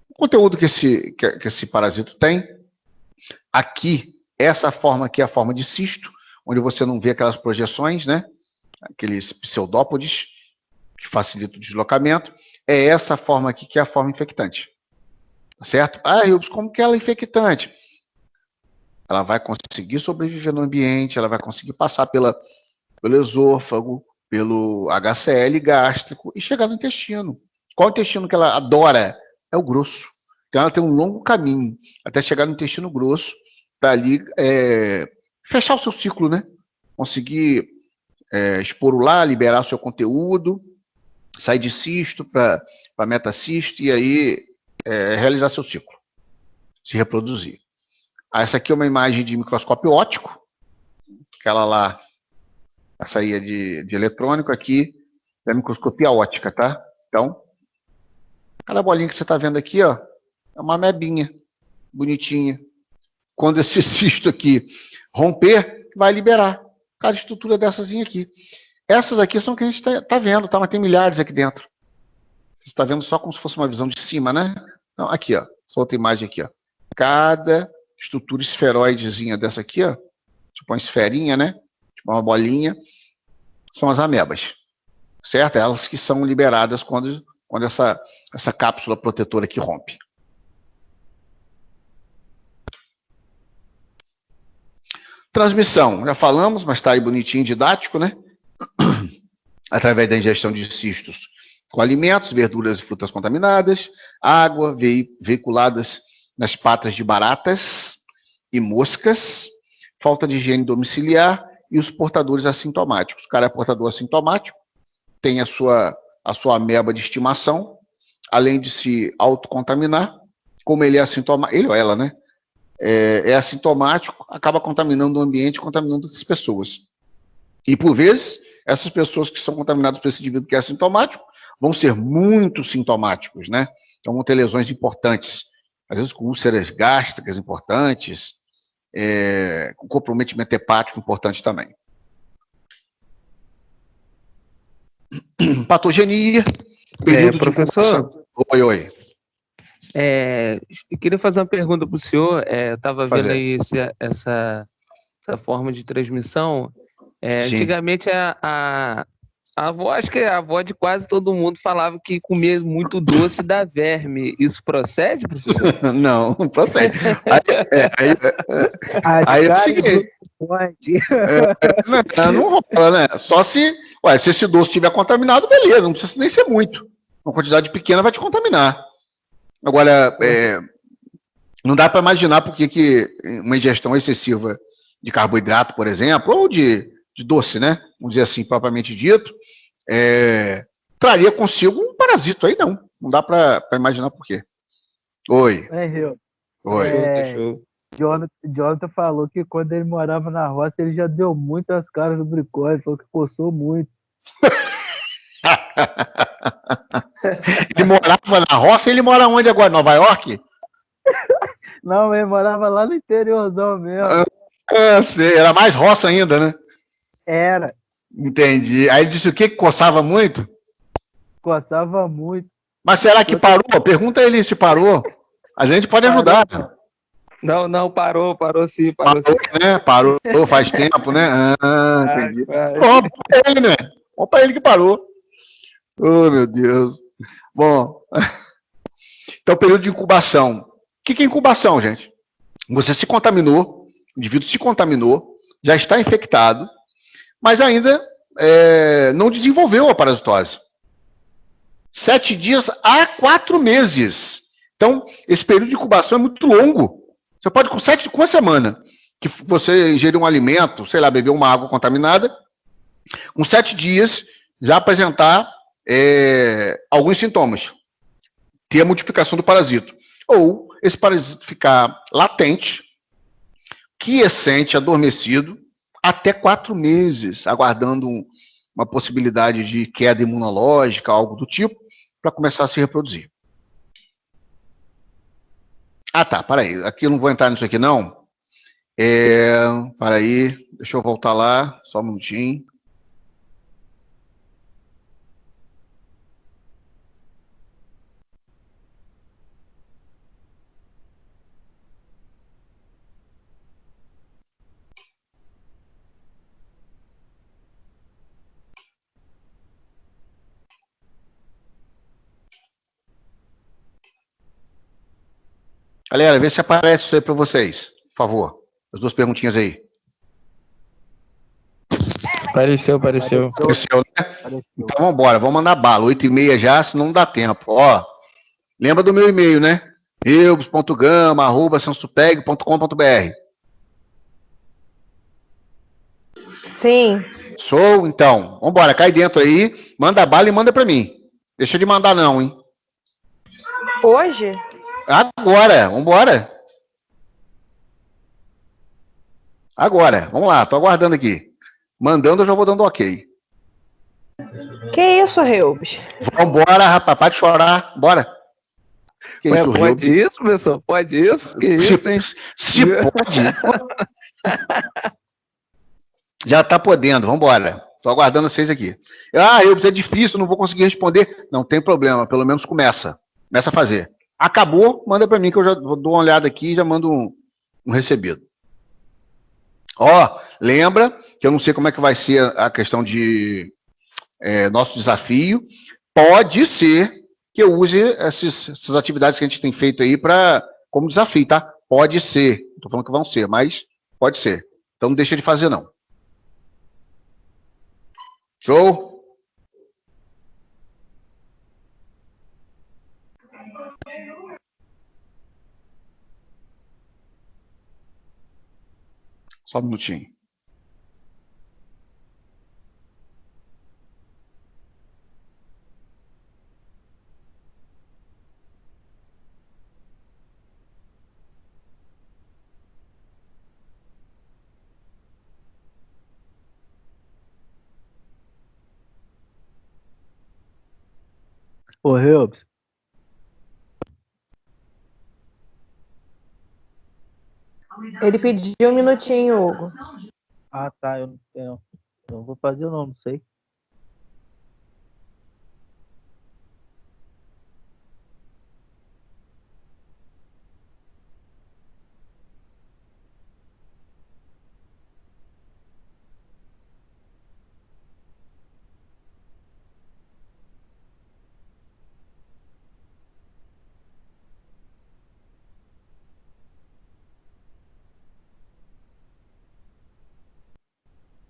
o conteúdo que esse parasito tem. Aqui, essa forma aqui é a forma de cisto, onde você não vê aquelas projeções, né? Aqueles pseudópodes que facilitam o deslocamento. É essa forma aqui que é a forma infectante. Tá certo? Ah, Rubens, como que ela é infectante? Ela vai conseguir sobreviver no ambiente, ela vai conseguir passar pelo esôfago, pelo HCl gástrico e chegar no intestino. Qual o intestino que ela adora? É o grosso. Então ela tem um longo caminho até chegar no intestino grosso para ali fechar o seu ciclo, né? Conseguir esporular, liberar o seu conteúdo, sair de cisto para metacisto e aí realizar seu ciclo, se reproduzir. Essa aqui é uma imagem de microscópio óptico, aquela lá, essa aí é de eletrônico, aqui é microscopia óptica, tá? Então, cada bolinha que você está vendo aqui, ó, é uma amebinha, bonitinha. Quando esse cisto aqui romper, vai liberar cada estrutura dessas aqui. Essas aqui são que a gente está vendo, tá? Mas tem milhares aqui dentro. Você está vendo só como se fosse uma visão de cima, né? Então, aqui, ó, essa outra imagem aqui, ó. Cada estrutura esferoidezinha dessa aqui, ó, tipo uma esferinha, né? Tipo uma bolinha, são as amebas. certo? Elas que são liberadas quando essa cápsula protetora aqui rompe. Transmissão, já falamos, mas está aí bonitinho, didático, né? Através da ingestão de cistos com alimentos, verduras e frutas contaminadas, água veiculadas nas patas de baratas e moscas, falta de higiene domiciliar e os portadores assintomáticos. O cara é portador assintomático, tem a sua ameba de estimação, além de se autocontaminar, como ele é assintomático, ele ou ela, né? É assintomático, acaba contaminando o ambiente, contaminando outras pessoas. E, por vezes, essas pessoas que são contaminadas por esse indivíduo que é assintomático vão ser muito sintomáticos, né? Então, vão ter lesões importantes, às vezes com úlceras gástricas importantes, com comprometimento hepático importante também. Patogenia. Professor? Oi. Eu queria fazer uma pergunta para o senhor. Eu estava vendo aí essa forma de transmissão. Antigamente a avó, acho que a avó de quase todo mundo falava que comer muito doce dá verme. Isso procede, professor? Não procede. Aí é o seguinte. Não rola, né? Só se esse doce estiver contaminado, beleza, não precisa nem ser muito. Uma quantidade pequena vai te contaminar. Agora, não dá para imaginar por que uma ingestão excessiva de carboidrato, por exemplo, ou de doce, né? Vamos dizer assim, propriamente dito, traria consigo um parasito aí, não. Não dá para imaginar por quê. Oi. Oi. Jonathan falou que quando ele morava na roça, ele já deu muitas caras no bricole, falou que coçou muito. Ele morava na roça e ele mora onde agora? Nova York? Não, ele morava lá no interiorzão mesmo. Sei, era mais roça ainda, né? Era. Entendi. Aí ele disse o quê? Que coçava muito? Coçava muito. Mas será que parou? Pergunta ele se parou. A gente pode ajudar. Não, parou sim. Parou, né? Parou faz tempo, né? Entendi. Bom pra ele, né? Bom pra ele que parou. Oh, meu Deus. Bom, então período de incubação. O que é incubação, gente? Você se contaminou, o indivíduo se contaminou, já está infectado, mas ainda não desenvolveu a parasitose. 7 dias a 4 meses. Então, esse período de incubação é muito longo. Você pode, com uma semana, que você ingeriu um alimento, sei lá, bebeu uma água contaminada, com 7 dias já apresentar alguns sintomas. Ter a multiplicação do parasito. Ou esse parasito ficar latente, quiescente, adormecido, até 4 meses, aguardando uma possibilidade de queda imunológica, algo do tipo, para começar a se reproduzir. Tá, peraí, aqui eu não vou entrar nisso aqui, não. Peraí, deixa eu voltar lá, só um minutinho. Galera, vê se aparece isso aí para vocês, por favor. As 2 perguntinhas aí. Apareceu. Apareceu, né? Então vamos embora, vamos mandar bala. 8h30 já, senão não dá tempo. Ó, lembra do meu e-mail, né? eubs.gama@sensupeg.com.br. Sim. Show, então. Vamos embora, cai dentro aí, manda bala e manda para mim. Deixa de mandar não, hein? Hoje? Agora, vamos embora. Agora, vamos lá, tô aguardando aqui. Mandando, eu já vou dando ok. Que isso, Reubs? Vambora, rapaz, pode chorar, bora. Que Ué, isso, pode Reubs? isso, professor? Pode isso? Que isso, hein? Se pode. Já tá podendo, vambora. Tô aguardando vocês aqui. Reubs, é difícil, não vou conseguir responder. Não tem problema, pelo menos começa. Começa a fazer. Acabou, manda para mim que eu já dou uma olhada aqui e já mando um recebido. Lembra que eu não sei como é que vai ser a questão de nosso desafio. Pode ser que eu use essas atividades que a gente tem feito aí como desafio, tá? Pode ser. Não tô falando que vão ser, mas pode ser. Então não deixa de fazer, não. Show? Só um minutinho. Ô, Reubs, Ele pediu um minutinho, Hugo. ah, tá, eu não vou fazer não sei.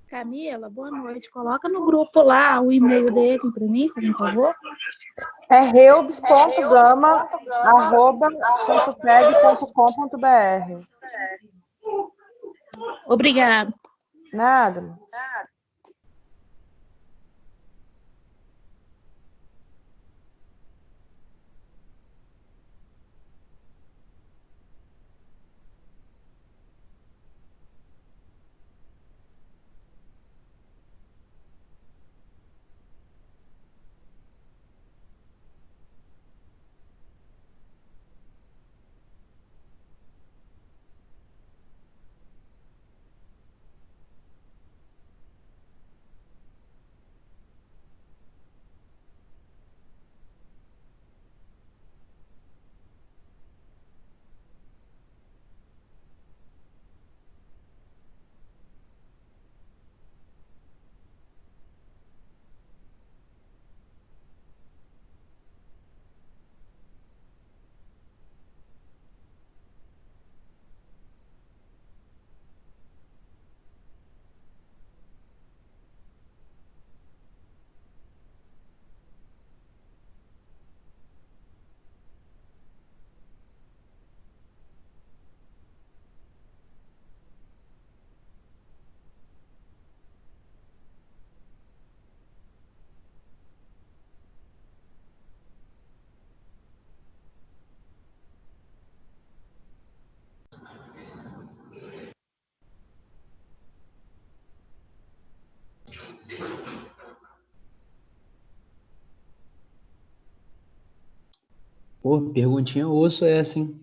Camila, boa noite. Coloca no grupo lá o e-mail dele para mim, por favor. É reubs.gama@santofed.com.br. Obrigado. Nada. Pô, perguntinha osso é essa, hein?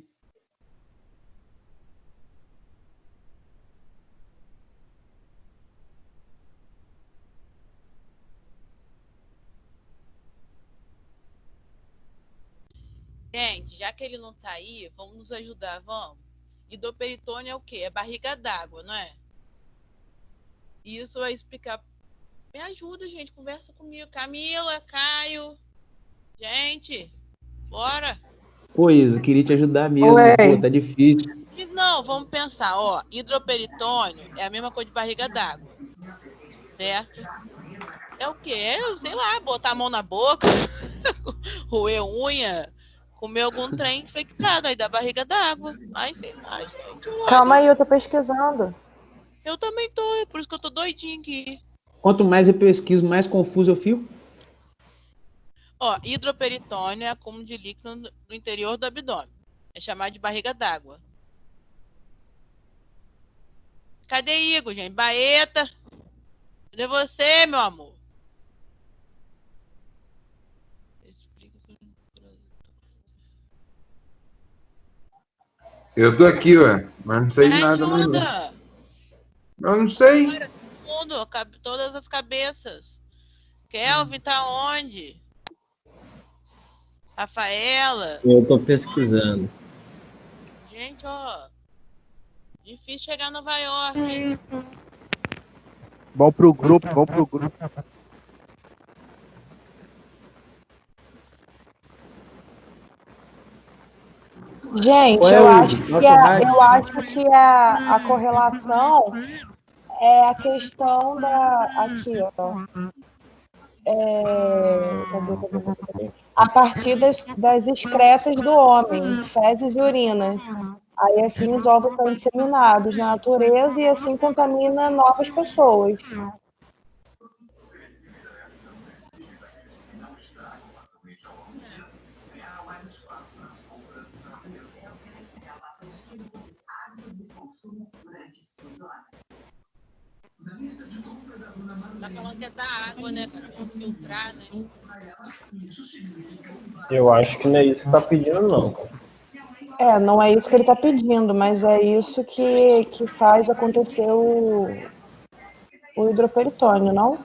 Gente, já que ele não tá aí, vamos nos ajudar, vamos. Hidroperitônio é o quê? É barriga d'água, não é? E isso vai explicar. Me ajuda, gente. Conversa comigo. Camila, Caio. Gente, bora. Pô, Isa, queria te ajudar mesmo. Oi. Pô, tá difícil. Não, vamos pensar, ó. Hidroperitônio é a mesma coisa de barriga d'água. Certo? É o quê? É, sei lá, botar a mão na boca, roer unha, comer algum trem infectado aí da barriga d'água. Ai, sei lá, gente. Calma aí, eu tô pesquisando. Eu também tô, é por isso que eu tô doidinho aqui. Quanto mais eu pesquiso, mais confuso eu fico. Ó, hidroperitônio é acúmulo de líquido no interior do abdômen. É chamado de barriga d'água. Cadê Igor, gente? Baeta. Cadê você, meu amor? Eu tô aqui, ué, mas não sei de nada mesmo. Ajuda! Eu não sei. Mundo, todas as cabeças. Kelvin tá onde? Rafaela. Eu tô pesquisando. Gente, ó. Difícil chegar em Nova York. Vamos pro grupo. Gente, Qual é, eu Will? acho que Nosso rádio? a correlação é a questão da. Aqui, ó. Cadê? A partir das excretas do homem, fezes e urinas. Aí, assim, os ovos são disseminados na natureza e, assim, contamina novas pessoas. Tá falando que é da água, né? Pra filtrar, né? Eu acho que não é isso que tá pedindo, não. Não é isso que ele está pedindo, mas é isso que faz acontecer o hidroperitônio, não?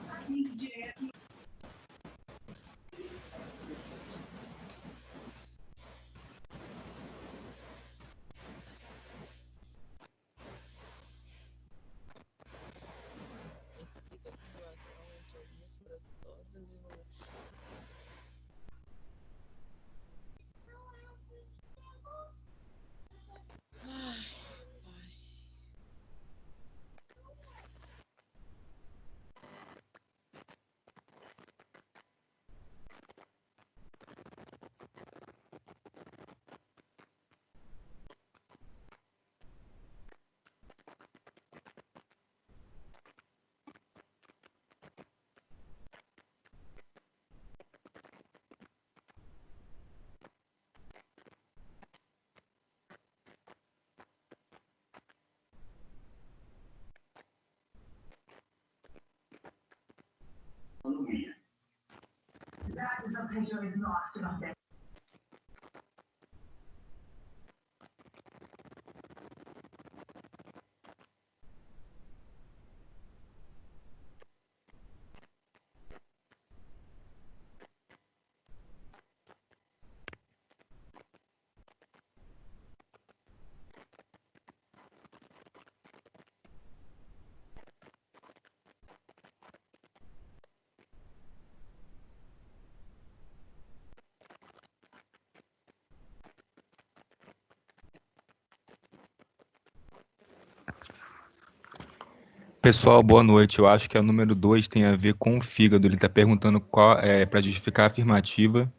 Pessoal, boa noite. Eu acho que a número 2 tem a ver com o fígado. Ele está perguntando qual para justificar a afirmativa,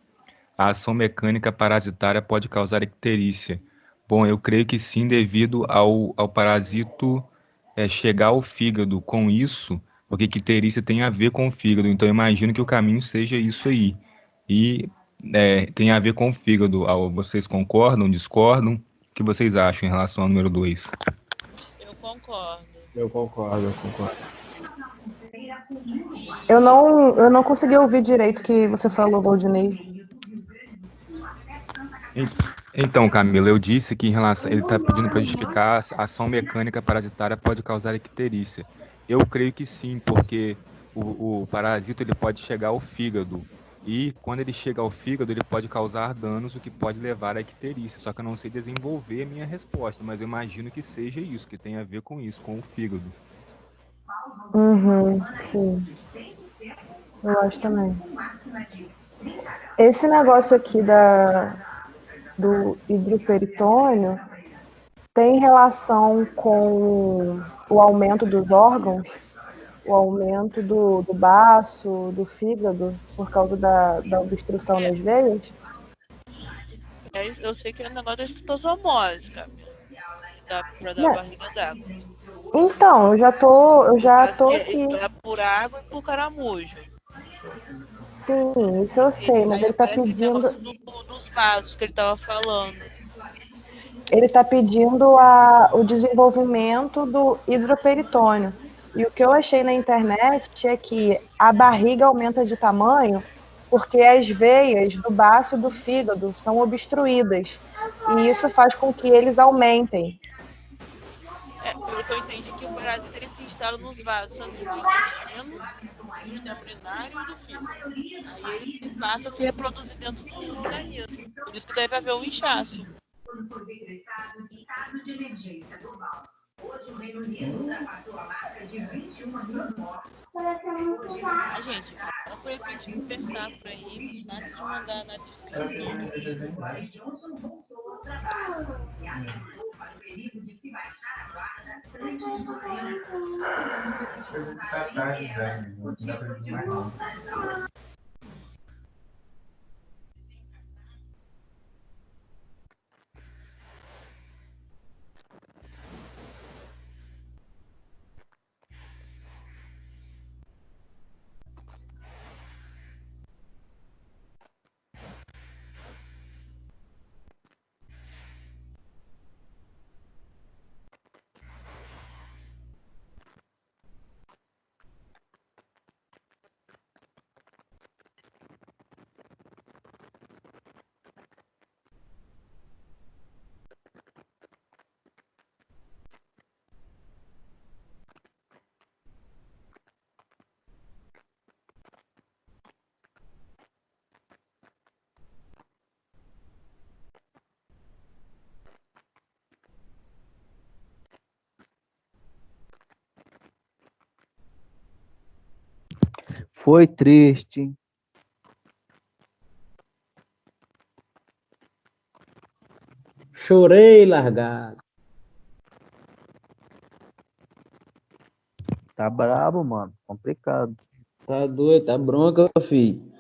a ação mecânica parasitária pode causar icterícia. Bom, eu creio que sim, devido ao parasito chegar ao fígado. Com isso, porque icterícia tem a ver com o fígado. Então, eu imagino que o caminho seja isso aí. E tem a ver com o fígado. Vocês concordam, discordam? O que vocês acham em relação ao número 2? Eu concordo. Eu concordo. Eu não consegui ouvir direito o que você falou, Valdinei. Então, Camila, eu disse que em relação, ele está pedindo para justificar a ação mecânica parasitária pode causar icterícia. Eu creio que sim, porque o parasito ele pode chegar ao fígado e quando ele chega ao fígado ele pode causar danos, o que pode levar à icterícia. Só que eu não sei desenvolver a minha resposta, mas eu imagino que seja isso, que tem a ver com isso, com o fígado. Sim. Eu acho também. Esse negócio aqui do hidroperitônio tem relação com o aumento dos órgãos, o aumento do baço, do fígado, por causa da obstrução nas veias? Eu sei que é um negócio da estosomose, cara. Pra dar barriga d'água. Então, eu já tô aqui. É por água e por caramujo. Sim, isso eu sei, mas ele tá pedindo... Dos vasos que ele tava falando. Ele está pedindo o desenvolvimento do hidroperitônio. E o que eu achei na internet é que a barriga aumenta de tamanho porque as veias do baço e do fígado são obstruídas. E isso faz com que eles aumentem. Pelo que eu entendi, que o parasita ele se instala nos vasos, tanto do intestino, do urinário e do fígado. Aí ele passa a se reproduzir dentro do organismo. Por isso que deve haver um inchaço. Quando foi decretado estado de emergência global. Hoje o Reino Unido ultrapassou a marca de 21 mil mortos. Gente, não foi pra gente pensar por aí, nada de mandar na descrição. trabalho. E alertou para o perigo de se baixar a guarda antes do tempo. O tipo de volta às aulas. Foi triste. Chorei largado. Tá brabo, mano. Complicado. Tá doido, tá bronca, filho.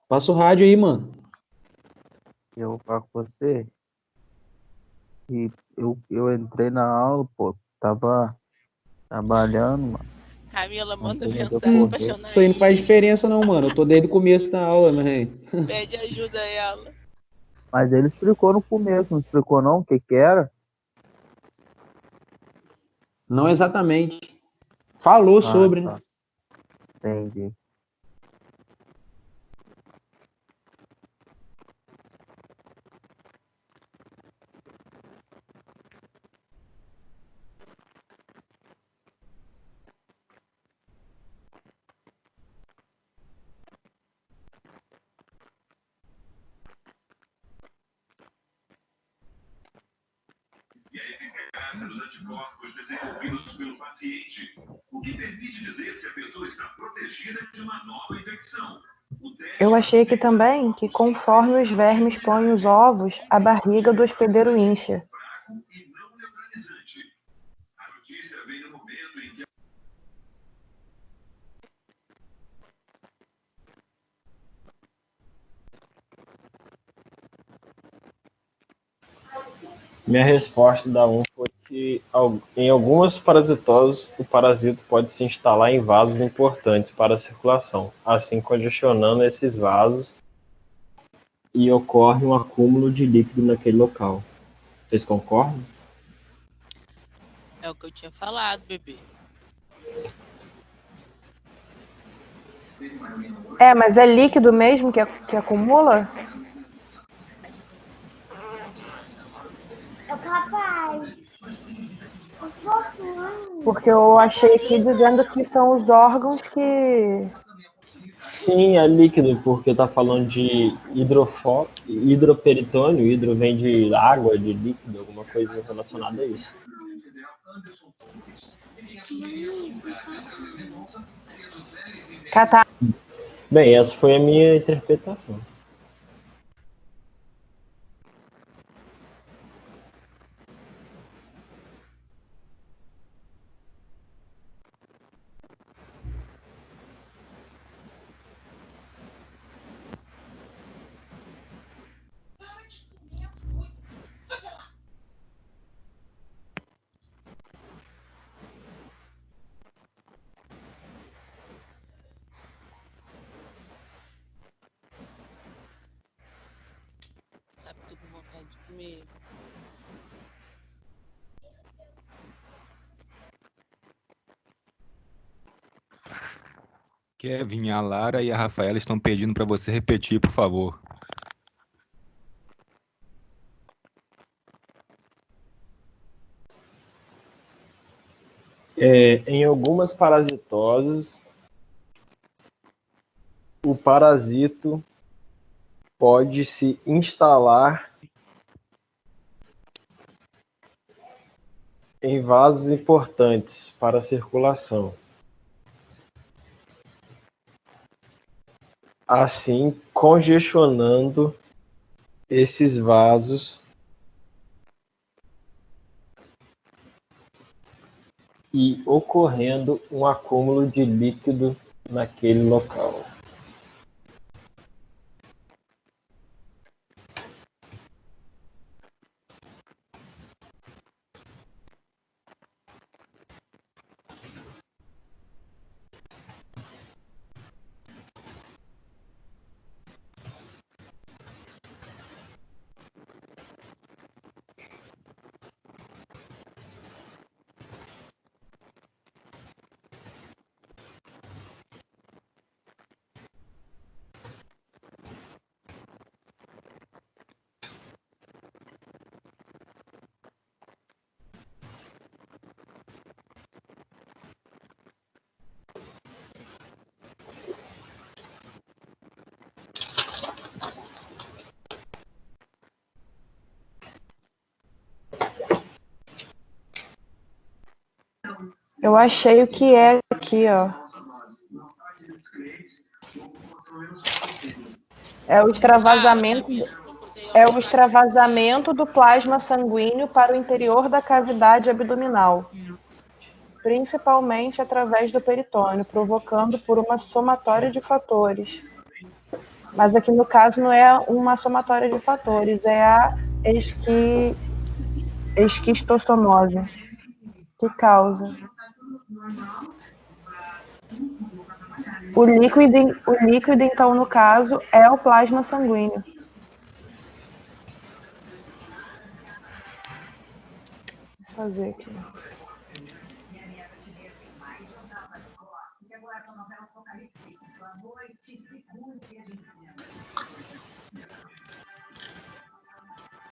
Passa o rádio aí, mano. Eu vou falar com você. E eu entrei na aula, pô. Tava trabalhando, mano. Camila manda Não deu mensagem pra pra correr. Isso aí não faz diferença não, mano. Eu tô desde o começo da aula, mas... Pede ajuda a ela. Mas ele explicou no começo, não explicou não o que que era? Não exatamente. Falou sobre, né? Tá. Entendi. E a eficácia dos anticorpos desenvolvidos pelo paciente, o que permite dizer se a pessoa está protegida de uma nova infecção. Eu achei aqui também que conforme os vermes põem os ovos, a barriga do hospedeiro incha. A notícia vem no momento em que Minha resposta da 1 foi que em algumas parasitoses o parasito pode se instalar em vasos importantes para a circulação, assim congestionando esses vasos e ocorre um acúmulo de líquido naquele local. Vocês concordam? É o que eu tinha falado, bebê. É, mas é líquido mesmo que acumula? Porque eu achei aqui dizendo que são os órgãos que... Sim, é líquido, porque tá falando de hidroperitônio, hidro vem de água, de líquido, alguma coisa relacionada a isso. Catar... Bem, essa foi a minha interpretação. Sabe, tô com vontade de comer. Kevin, a Lara e a Rafaela estão pedindo para você repetir, por favor. Em algumas parasitoses, o parasito pode se instalar em vasos importantes para a circulação, assim congestionando esses vasos e ocorrendo um acúmulo de líquido naquele local. Eu achei o que é aqui, ó. É o extravasamento do plasma sanguíneo para o interior da cavidade abdominal, principalmente através do peritônio, provocando por uma somatória de fatores. Mas aqui no caso não é uma somatória de fatores, é a esquistossomose que causa. O líquido, então, no caso, é o plasma sanguíneo. Vou fazer aqui.